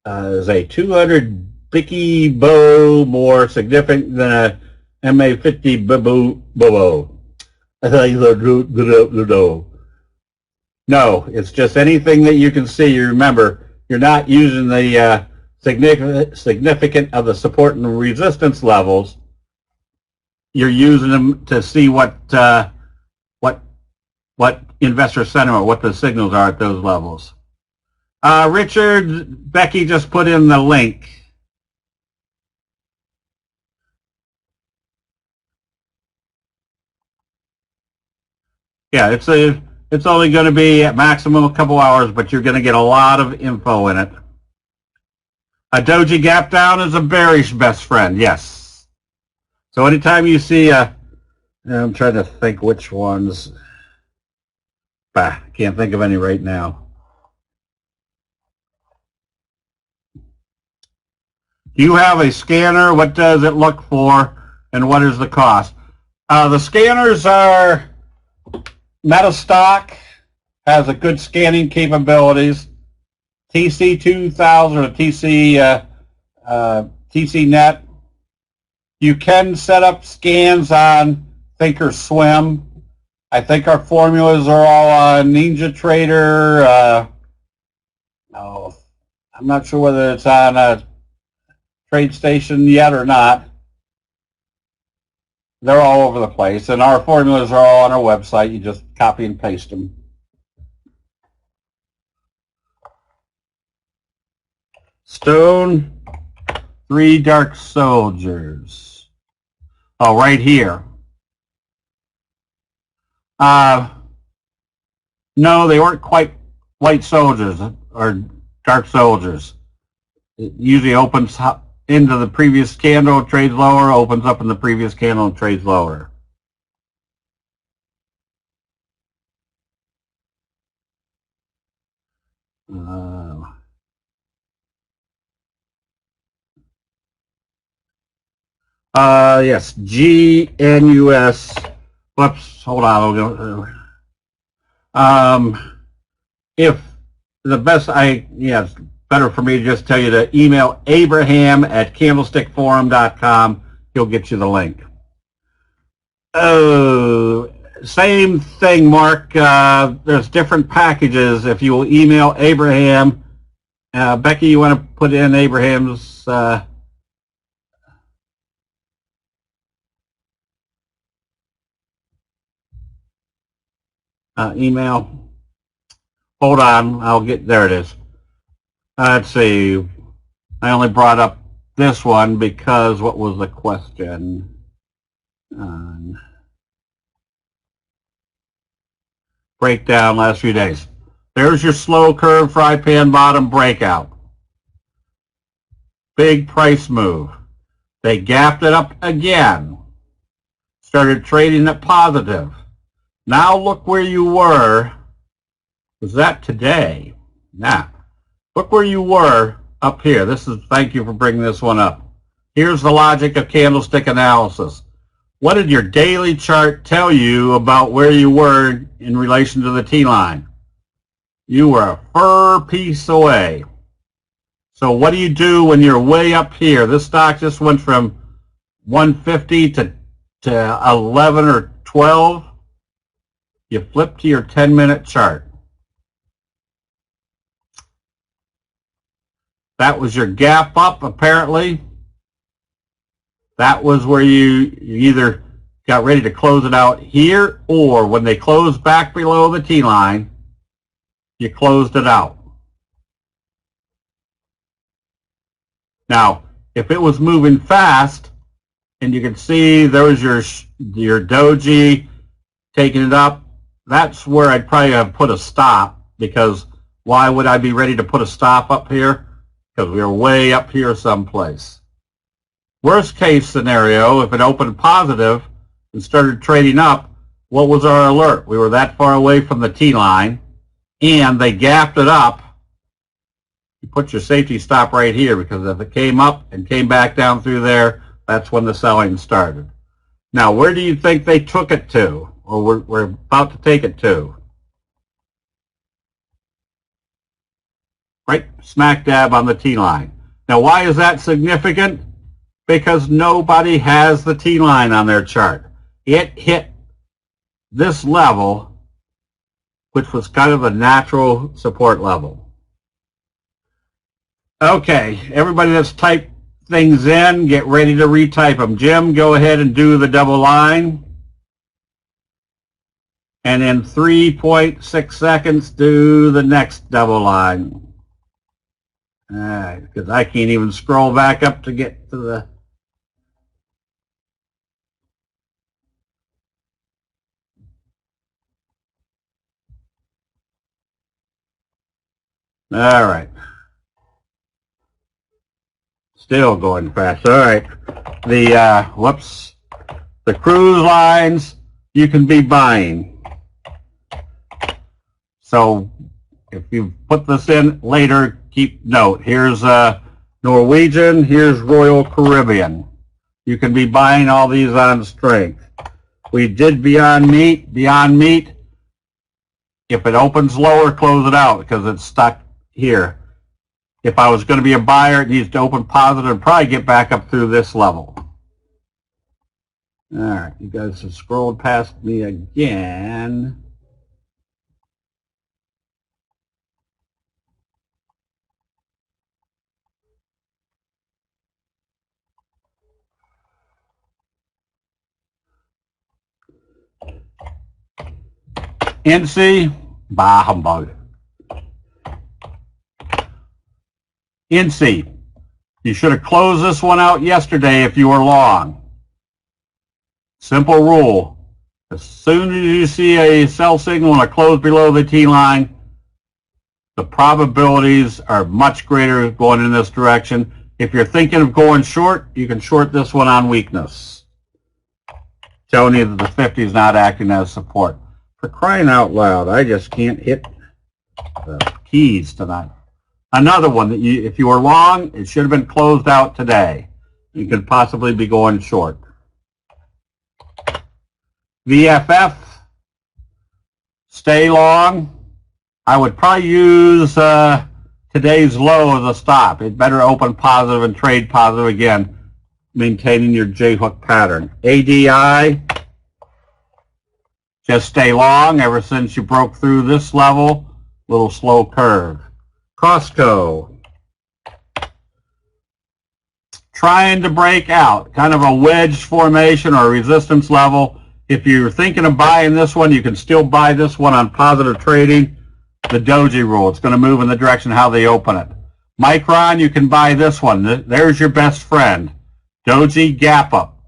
is a 200 Bicky Bow more significant than a MA50 Bobo? No, it's just anything that you can see. You remember, you're not using the significant of the support and resistance levels. You're using them to see what what investor sentiment, what the signals are at those levels. Richard, Becky just put in the link. Yeah, it's only going to be at maximum a couple hours, but you're going to get a lot of info in it. A doji gap down is a bearish best friend, yes. So anytime you see I'm trying to think which ones. Can't think of any right now. Do you have a scanner? What does it look for, and what is the cost? The scanners are Metastock, has a good scanning capabilities. TC2000 or TCNet. You can set up scans on Thinkorswim. I think our formulas are all on NinjaTrader. I'm not sure whether it's on a TradeStation yet or not. They're all over the place, and our formulas are all on our website. You just copy and paste them. Stone, 3 dark soldiers. Oh, right here. No, they weren't quite white soldiers or dark soldiers. It usually opens into the previous candle, trades lower, opens up in the previous candle, and trades lower. Yes, GNUS. Whoops, hold on. If the best, it's better for me to just tell you to email Abraham@candlestickforum.com. He'll get you the link. Same thing, Mark. There's different packages. If you will email Abraham, Becky, you want to put in Abraham's email. Hold on, there it is. Let's see. I only brought up this one because what was the question? Breakdown last few days. There's your slow curve fry pan bottom breakout. Big price move. They gapped it up again. Started trading it positive. Now look where you were. Was that today? Nah. Look where you were up here. Thank you for bringing this one up. Here's the logic of candlestick analysis. What did your daily chart tell you about where you were in relation to the T-line? You were a fur piece away. So what do you do when you're way up here? This stock just went from 150 to 11 or 12. You flip to your 10-minute chart. That was your gap up, apparently. That was where you either got ready to close it out here, or when they closed back below the T-line, you closed it out. Now, if it was moving fast, and you can see there was your doji taking it up, that's where I'd probably have put a stop, because why would I be ready to put a stop up here? Because we were way up here someplace. Worst case scenario, if it opened positive and started trading up, what was our alert? We were that far away from the T-line, and they gapped it up. You put your safety stop right here, because if it came up and came back down through there, that's when the selling started. Now, where do you think they took it to, or we're about to take it to? Right smack dab on the T-line. Now, why is that significant? Because nobody has the T-line on their chart. It hit this level, which was kind of a natural support level. Okay, everybody that's typed things in, get ready to retype them. Jim, go ahead and do the double line. and in 3.6 seconds do the next double line. All right, because I can't even scroll back up to get to the... All right. Still going fast. All right. The cruise lines you can be buying. So if you put this in later, keep note. Here's Norwegian, here's Royal Caribbean. You can be buying all these on strength. We did Beyond Meat. Beyond Meat, if it opens lower, close it out because it's stuck here. If I was going to be a buyer, it needs to open positive and probably get back up through this level. All right, you guys have scrolled past me again. NC, bah humbug. NC, you should have closed this one out yesterday if you were long. Simple rule. As soon as you see a sell signal and a close below the T line, the probabilities are much greater going in this direction. If you're thinking of going short, you can short this one on weakness. Telling you that the 50 is not acting as support. For crying out loud, I just can't hit the keys tonight. Another one that if you were long, it should have been closed out today. You could possibly be going short. VFF, stay long. I would probably use today's low as a stop. It better open positive and trade positive again, maintaining your J-hook pattern. ADI, just stay long ever since you broke through this level. Little slow curve. Costco, trying to break out, kind of a wedge formation or a resistance level. If you're thinking of buying this one, you can still buy this one on positive trading. The doji rule, it's going to move in the direction how they open it. Micron, you can buy this one. There's your best friend. Doji gap up.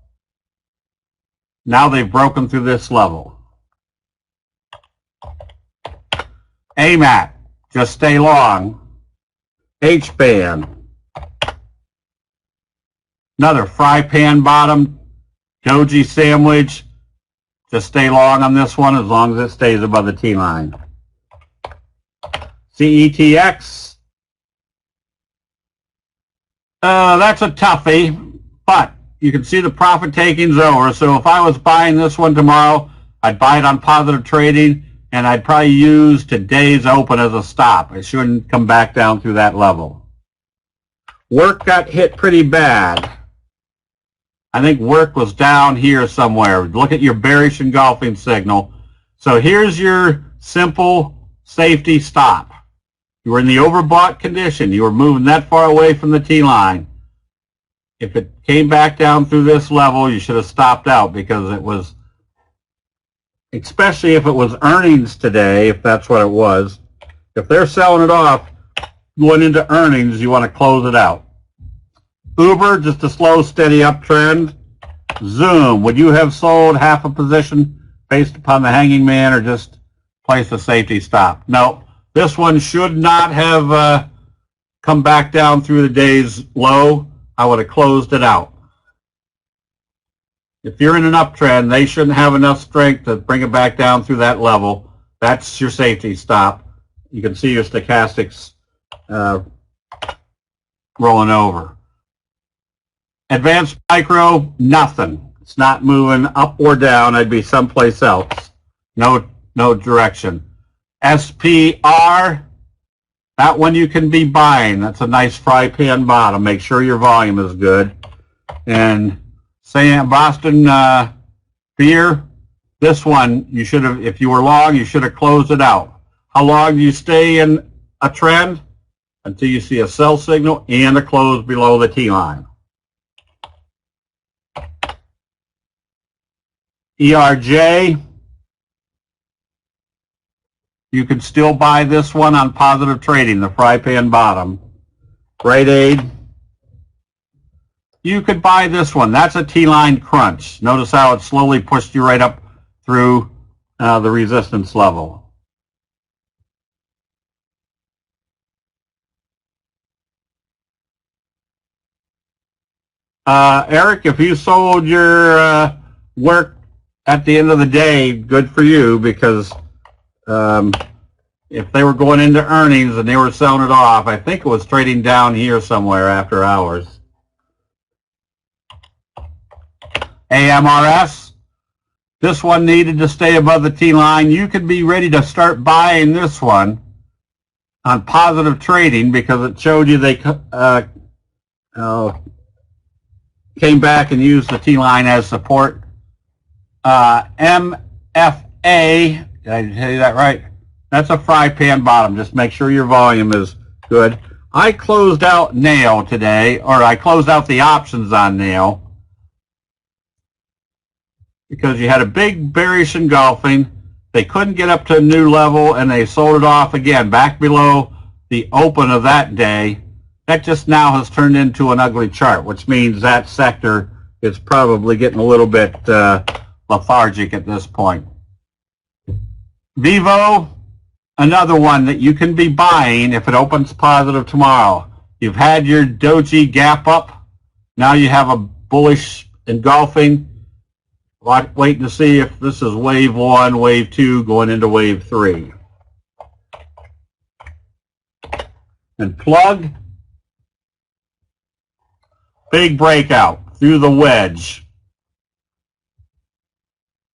Now they've broken through this level. AMAT, just stay long. H-band. Another fry pan bottom. Doji sandwich. Just stay long on this one as long as it stays above the T line. CETX. That's a toughie, but you can see the profit taking's over. So if I was buying this one tomorrow, I'd buy it on positive trading, and I'd probably use today's open as a stop. It shouldn't come back down through that level. Work got hit pretty bad. I think work was down here somewhere. Look at your bearish engulfing signal. So here's your simple safety stop. You were in the overbought condition. You were moving that far away from the T line. If it came back down through this level, you should have stopped out because it was, especially if it was earnings today, if that's what it was. If they're selling it off, going into earnings, you want to close it out. Uber, just a slow, steady uptrend. Zoom, would you have sold half a position based upon the hanging man or just place a safety stop? No, this one should not have come back down through the day's low. I would have closed it out. If you're in an uptrend, they shouldn't have enough strength to bring it back down through that level. That's your safety stop. You can see your stochastics rolling over. Advanced micro, nothing. It's not moving up or down. I'd be someplace else. No direction. SPR, that one you can be buying. That's a nice fry pan bottom. Make sure your volume is good. And Boston beer, this one you should have, if you were long, you should have closed it out. How long do you stay in a trend? Until you see a sell signal and a close below the T line. ERJ, You can still buy this one on positive trading, the fry pan bottom. Rite Aid. You could buy this one. That's a T-line crunch. Notice how it slowly pushed you right up through the resistance level. Eric, if you sold your work at the end of the day, good for you, because if they were going into earnings and they were selling it off, I think it was trading down here somewhere after hours. AMRS, this one needed to stay above the T-line. You could be ready to start buying this one on positive trading because it showed you they came back and used the T-line as support. MFA, did I tell you that right? That's a fry pan bottom. Just make sure your volume is good. I closed out nail today, or I closed out the options on nail because you had a big bearish engulfing. They couldn't get up to a new level, and they sold it off again back below the open of that day. That just now has turned into an ugly chart, which means that sector is probably getting a little bit lethargic at this point. Vivo, another one that you can be buying if it opens positive tomorrow. You've had your doji gap up. Now you have a bullish engulfing. Waiting to see if this is wave 1, wave 2, going into wave 3. And plug. Big breakout through the wedge.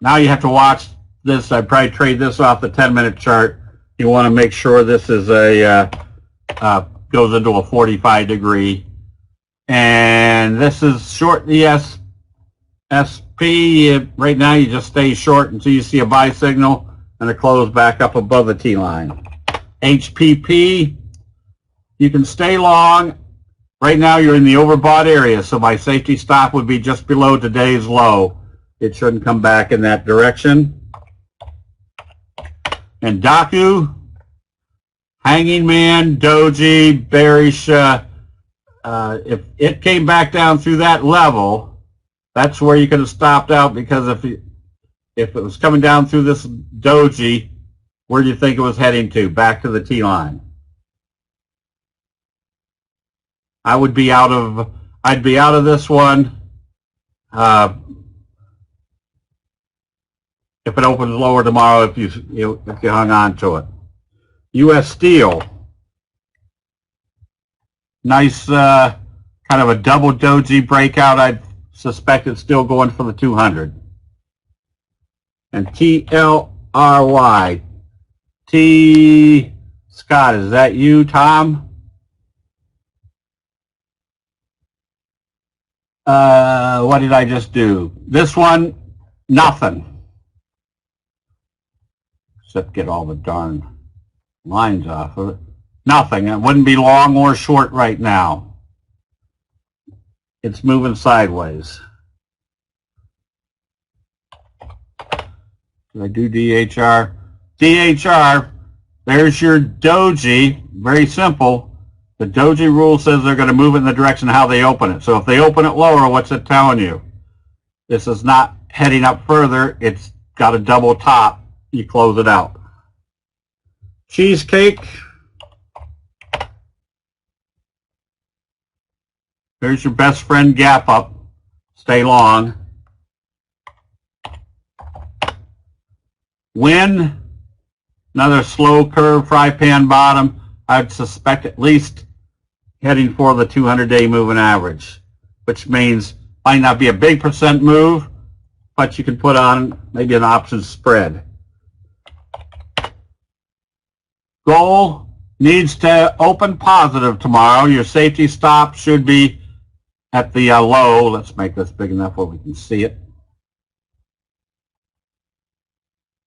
Now you have to watch this. I'd probably trade this off the 10-minute chart. You want to make sure this is a goes into a 45 degree. And this is short the SP. Right now you just stay short until you see a buy signal and a close back up above the T-line. HPP, you can stay long. Right now you're in the overbought area, so my safety stop would be just below today's low. It shouldn't come back in that direction. And Daku, Hanging Man, Doji, bearish. If it came back down through that level, that's where you could have stopped out, because if it was coming down through this Doji, where do you think it was heading to? Back to the T-line. I'd be out of this one if it opens lower tomorrow, if you hung on to it. U.S. Steel, nice kind of a double doji breakout. I suspect it's still going for the 200. And TLRY, T. Scott, is that you, Tom? What did I just do? This one, nothing. Except get all the darn lines off of it. Nothing. It wouldn't be long or short right now. It's moving sideways. Did I do DHR? DHR, there's your doji. Very simple. The doji rule says they're going to move it in the direction of how they open it. So if they open it lower, what's it telling you? This is not heading up further. It's got a double top. You close it out. Cheesecake. There's your best friend gap up. Stay long. Win. Another slow curve fry pan bottom. I'd suspect at least heading for the 200-day moving average, which means might not be a big percent move, but you can put on maybe an option spread. Gold needs to open positive tomorrow. Your safety stop should be at the low. Let's make this big enough where we can see it.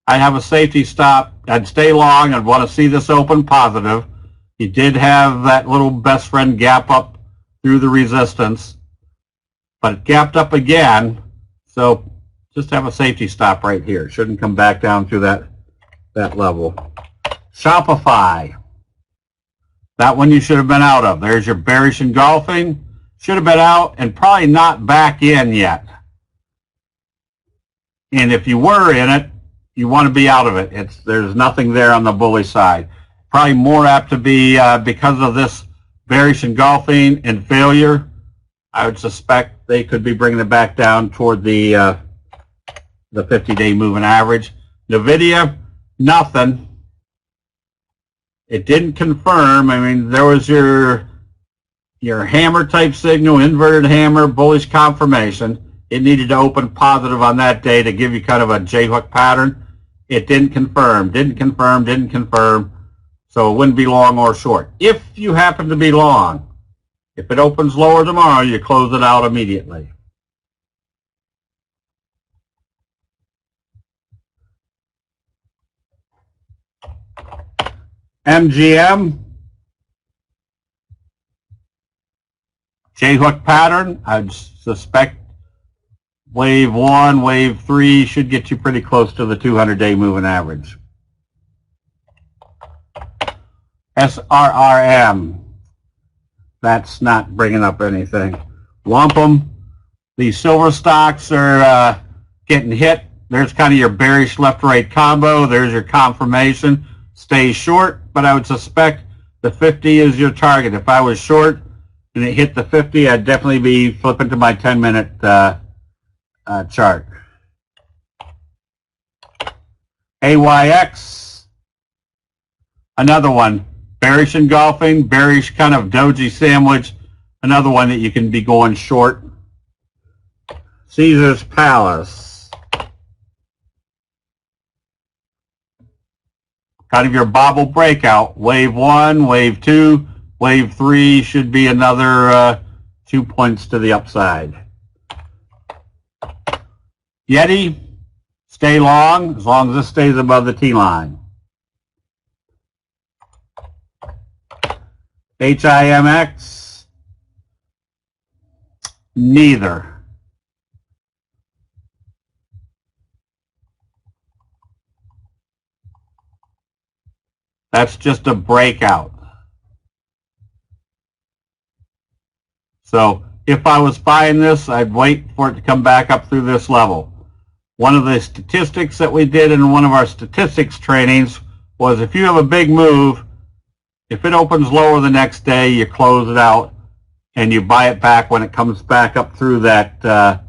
I have a safety stop. I'd stay long. I'd want to see this open positive. You did have that little best friend gap up through the resistance, but it gapped up again. So just have a safety stop right here. Shouldn't come back down through that level. Shopify. That one you should have been out of. There's your bearish engulfing. Should have been out and probably not back in yet. And if you were in it, you want to be out of it. There's nothing there on the bullish side. Probably more apt to be because of this bearish engulfing and failure. I would suspect they could be bringing it back down toward the 50-day moving average. Nvidia, nothing. It didn't confirm. I mean, there was your hammer type signal, inverted hammer, bullish confirmation. It needed to open positive on that day to give you kind of a J-hook pattern. It didn't confirm, didn't confirm, didn't confirm. So it wouldn't be long or short. If you happen to be long, if it opens lower tomorrow, you close it out immediately. MGM, J-hook pattern. I'd suspect wave 1, wave 3 should get you pretty close to the 200-day moving average. SRRM, that's not bringing up anything. Wampum, these silver stocks are getting hit. There's kind of your bearish left-right combo. There's your confirmation. Stay short, but I would suspect the 50 is your target. If I was short and it hit the 50, I'd definitely be flipping to my 10-minute chart. AYX, another one. Bearish engulfing, bearish kind of doji sandwich. Another one that you can be going short. Caesar's Palace. Kind of your bobble breakout. Wave 1, wave 2, wave 3 should be another 2 points to the upside. Yeti, stay long as this stays above the T-line. HIMX, neither. That's just a breakout. So if I was buying this, I'd wait for it to come back up through this level. One of the statistics that we did in one of our statistics trainings was if you have a big move, if it opens lower the next day, you close it out and you buy it back when it comes back up through that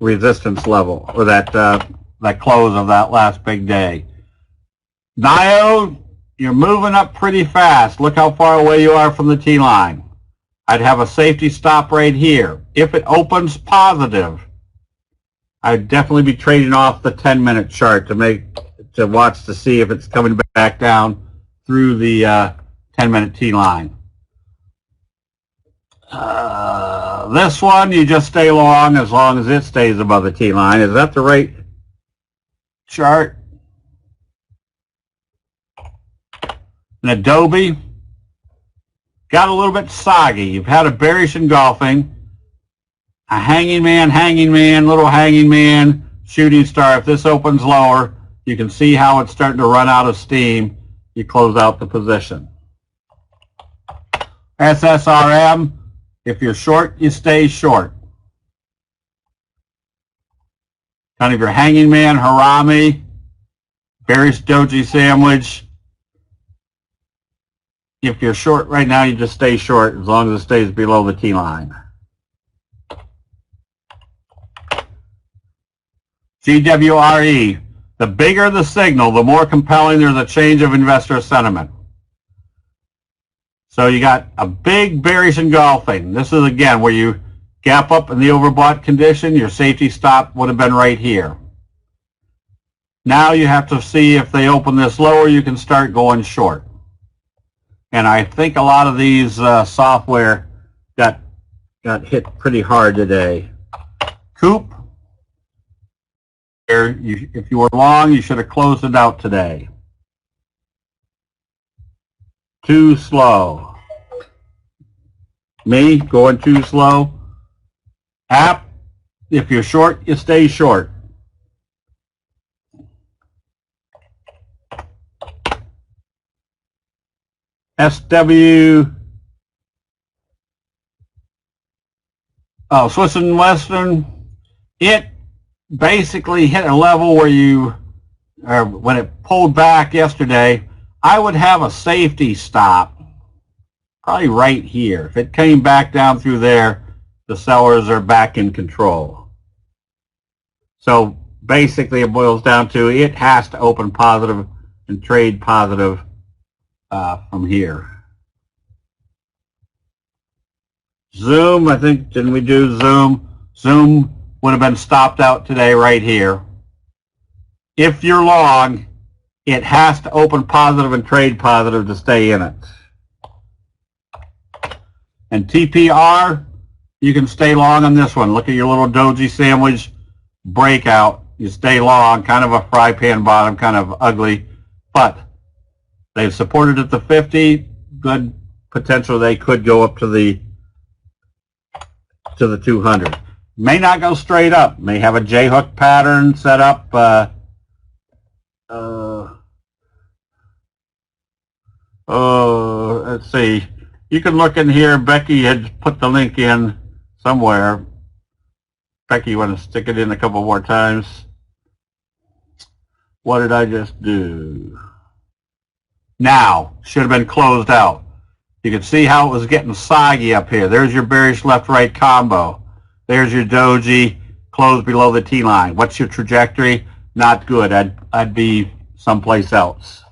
resistance level or that close of that last big day. NIO, you're moving up pretty fast. Look how far away you are from the T-line. I'd have a safety stop right here. If it opens positive, I'd definitely be trading off the 10-minute chart to watch to see if it's coming back down through the 10-minute T-line. This one, you just stay long as it stays above the T-line. Is that the right chart? And Adobe got a little bit soggy. You've had a bearish engulfing, a hanging man, little hanging man, shooting star. If this opens lower, you can see how it's starting to run out of steam. You close out the position. SSRM, if you're short, you stay short. Kind of your hanging man, harami, bearish doji sandwich. If you're short right now, you just stay short as long as it stays below the T-line. GWRE, the bigger the signal, the more compelling there's a change of investor sentiment. So you got a big bearish engulfing. This is, again, where you gap up in the overbought condition. Your safety stop would have been right here. Now you have to see if they open this lower, you can start going short. And I think a lot of these software got hit pretty hard today. Coop, if you were long, you should have closed it out today. Too slow. Me, going too slow. App, if you're short, you stay short. SW, Swiss and Western, it basically hit a level where when it pulled back yesterday, I would have a safety stop probably right here. If it came back down through there, the sellers are back in control. So basically it boils down to it has to open positive and trade positive from here. Zoom, I think, didn't we do Zoom? Zoom would have been stopped out today right here. If you're long, it has to open positive and trade positive to stay in it. And TPR, you can stay long on this one. Look at your little doji sandwich breakout. You stay long, kind of a fry pan bottom, kind of ugly, but they've supported at the 50. Good potential they could go up to the 200. May not go straight up. May have a J-hook pattern set up. Let's see. You can look in here. Becky had put the link in somewhere. Becky, you want to stick it in a couple more times? What did I just do? Now, should have been closed out. You can see how it was getting soggy up here. There's your bearish left-right combo. There's your doji, closed below the T-line. What's your trajectory? Not good. I'd be someplace else.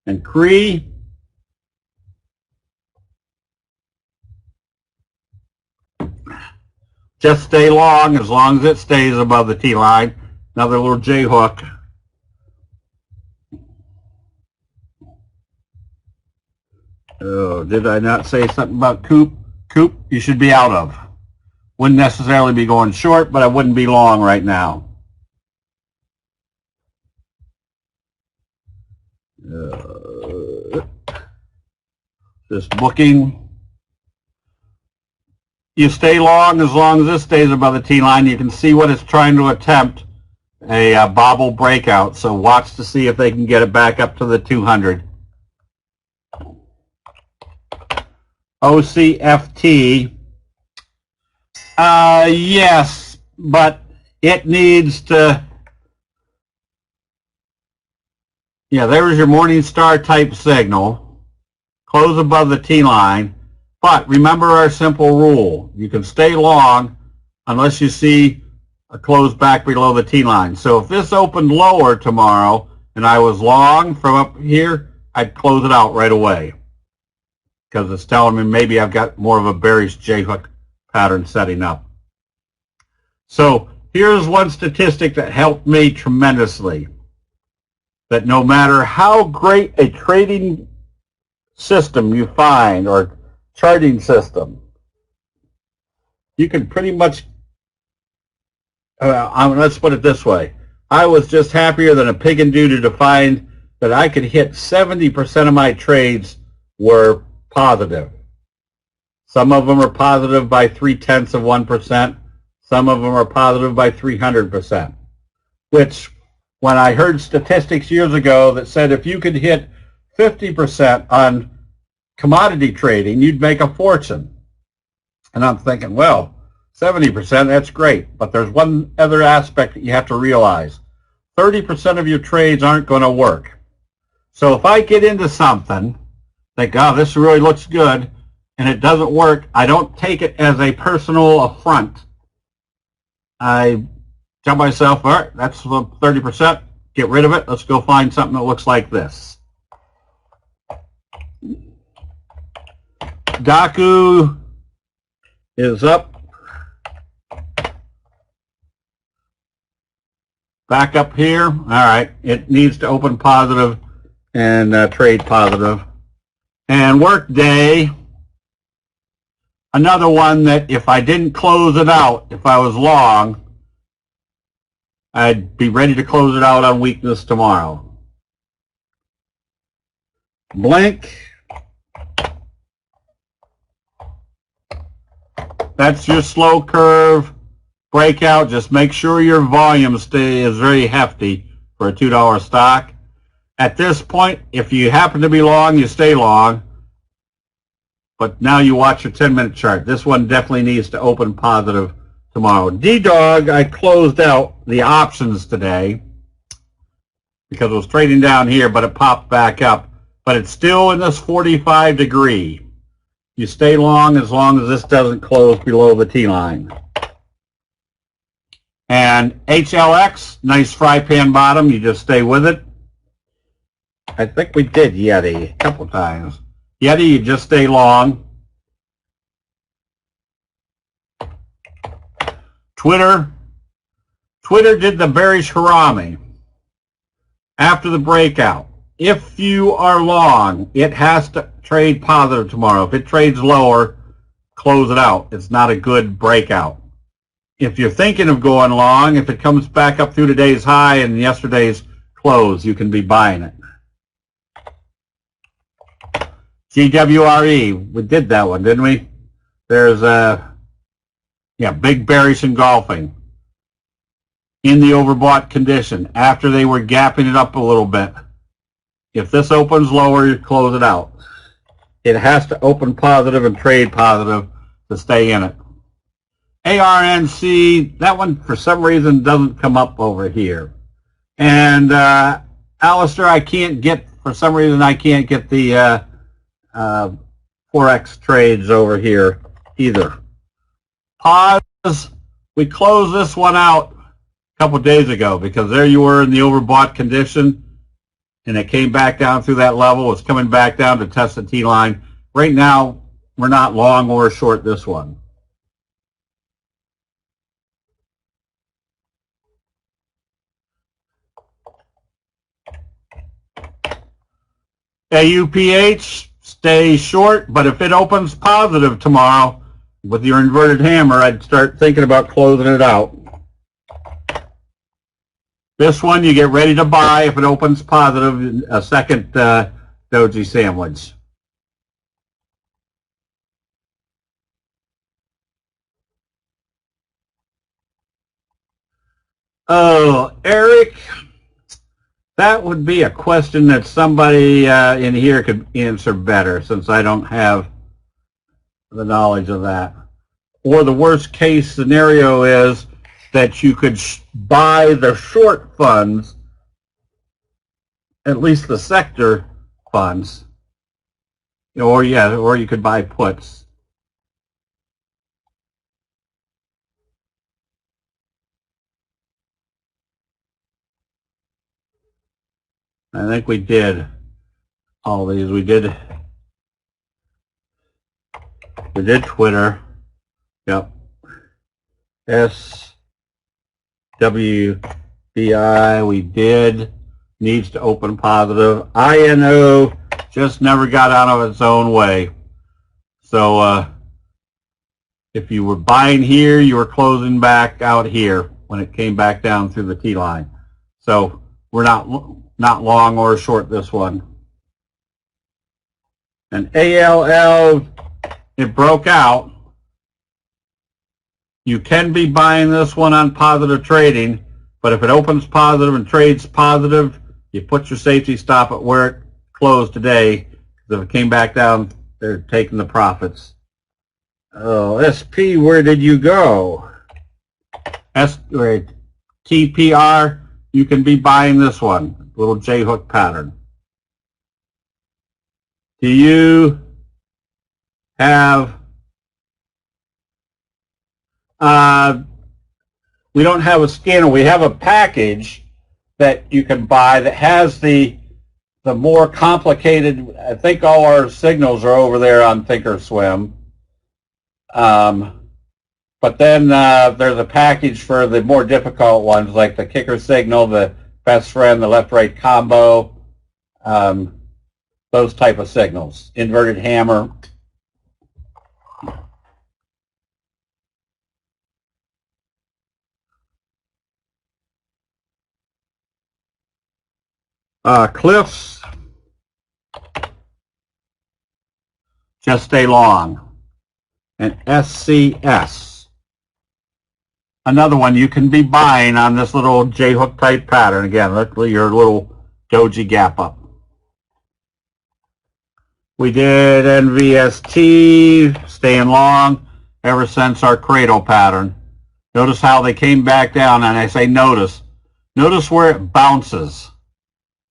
And CRE, just stay long as it stays above the T-line. Another little J-hook. Oh, did I not say something about Coop? Coop, you should be out of. Wouldn't necessarily be going short, but I wouldn't be long right now. This booking. You stay long as this stays above the T-line. You can see what it's trying to attempt, a bobble breakout. So watch to see if they can get it back up to the 200. OCFT. Yes, but it needs to. Yeah, there's your morning star type signal. Close above the T-line. But remember our simple rule. You can stay long unless you see a close back below the T-line. So if this opened lower tomorrow and I was long from up here, I'd close it out right away. Because it's telling me maybe I've got more of a bearish J-hook pattern setting up. So here's one statistic that helped me tremendously. That no matter how great a trading system you find or charting system, you can pretty much, let's put it this way. I was just happier than a pig in doo-doo to find that I could hit 70% of my trades were positive. Some of them are positive by 0.3%. Some of them are positive by 300%. Which, when I heard statistics years ago that said if you could hit 50% on commodity trading, you'd make a fortune. And I'm thinking, well, 70%, that's great. But there's one other aspect that you have to realize. 30% of your trades aren't going to work. So if I get into something, think, oh, this really looks good, and it doesn't work, I don't take it as a personal affront. I tell myself, all right, that's 30%, get rid of it, let's go find something that looks like this. Daku is up. Back up here. All right, it needs to open positive and trade positive. And Workday, another one that if I didn't close it out, if I was long, I'd be ready to close it out on weakness tomorrow. Blink. That's your slow curve breakout. Just make sure your volume is very hefty for a $2 stock. At this point, if you happen to be long, you stay long. But now you watch your 10-minute chart. This one definitely needs to open positive tomorrow. D-Dog, I closed out the options today because it was trading down here, but it popped back up. But it's still in this 45 degree. You stay long as this doesn't close below the T-line. And HLX, nice fry pan bottom. You just stay with it. I think we did Yeti a couple times. Yeti, you just stay long. Twitter did the bearish harami after the breakout. If you are long, it has to trade positive tomorrow. If it trades lower, close it out. It's not a good breakout. If you're thinking of going long, if it comes back up through today's high and yesterday's close, you can be buying it. GWRE, we did that one, didn't we? There's big bearish engulfing in the overbought condition after they were gapping it up a little bit. If this opens lower, you close it out. It has to open positive and trade positive to stay in it. ARNC, that one for some reason doesn't come up over here. And Alistair, for some reason I can't get the Forex trades over here either. Pause. We closed this one out a couple days ago because there you were in the overbought condition and it came back down through that level. It's coming back down to test the T-line. Right now, we're not long or short this one. AUPH, stay short, but if it opens positive tomorrow with your inverted hammer, I'd start thinking about closing it out. This one, you get ready to buy if it opens positive, a second doji sandwich. Oh, Eric, that would be a question that somebody in here could answer better, since I don't have the knowledge of that. Or the worst case scenario is that you could buy the short funds, at least the sector funds, or you could buy puts. I think we did all these. We did Twitter. Yep. SWBI, we did. Needs to open positive. INO just never got out of its own way. So if you were buying here, you were closing back out here when it came back down through the T line. So we're not long or short this one. And ALL, it broke out. You can be buying this one on positive trading, but if it opens positive and trades positive, you put your safety stop at where it closed today. If it came back down, they're taking the profits. Oh, SP, where did you go? TPR, you can be buying this one, little J-hook pattern. Do you have... we don't have a scanner. We have a package that you can buy that has the more complicated. I think all our signals are over there on Thinkorswim. But then there's a package for the more difficult ones, like the kicker signal, the best friend, the left-right combo, those type of signals, inverted hammer. Cliffs, just stay long. And SCS, another one you can be buying on this little J-hook type pattern. Again, look at your little doji gap up. We did NVST, staying long ever since our cradle pattern. Notice how they came back down, and I say notice. Notice where it bounces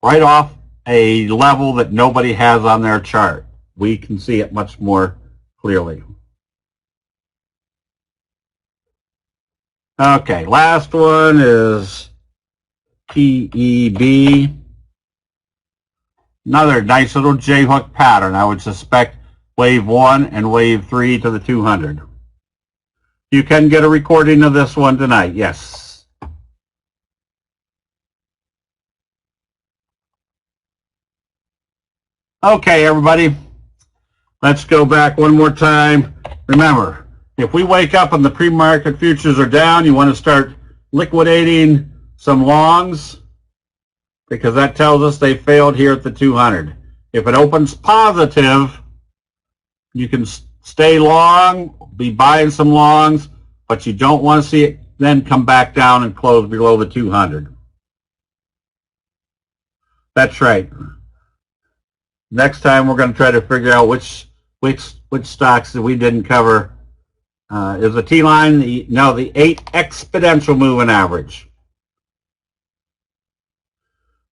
right off a level that nobody has on their chart. We can see it much more clearly. Okay, last one is PEB. Another nice little J-hook pattern. I would suspect wave 1 and wave 3 to the 200. You can get a recording of this one tonight, yes. Okay, everybody. Let's go back one more time. Remember, if we wake up and the pre-market futures are down, you want to start liquidating some longs, because that tells us they failed here at the 200. If it opens positive, you can stay long, be buying some longs, but you don't want to see it then come back down and close below the 200. That's right. Next time we're going to try to figure out which stocks that we didn't cover. Is the T-line, the 8 exponential moving average.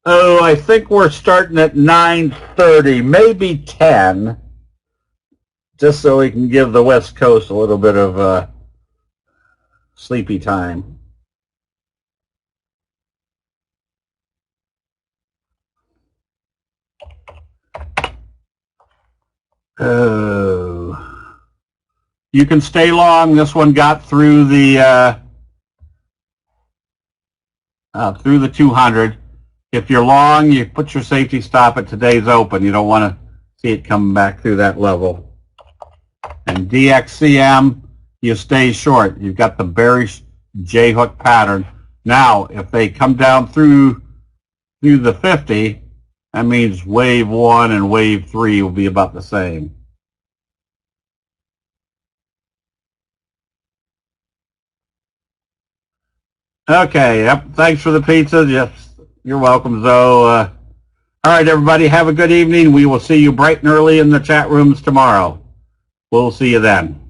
Oh, I think we're starting at 9:30, maybe 10, just so we can give the West Coast a little bit of sleepy time. Oh, you can stay long. This one got through the 200. If you're long, you put your safety stop at today's open. You don't want to see it come back through that level. And DXCM, you stay short. You've got the bearish J-hook pattern. Now, if they come down through the 50, that means wave 1 and wave 3 will be about the same. Okay, yep. Thanks for the pizza. Yes. You're welcome, Zoe. All right, everybody, have a good evening. We will see you bright and early in the chat rooms tomorrow. We'll see you then.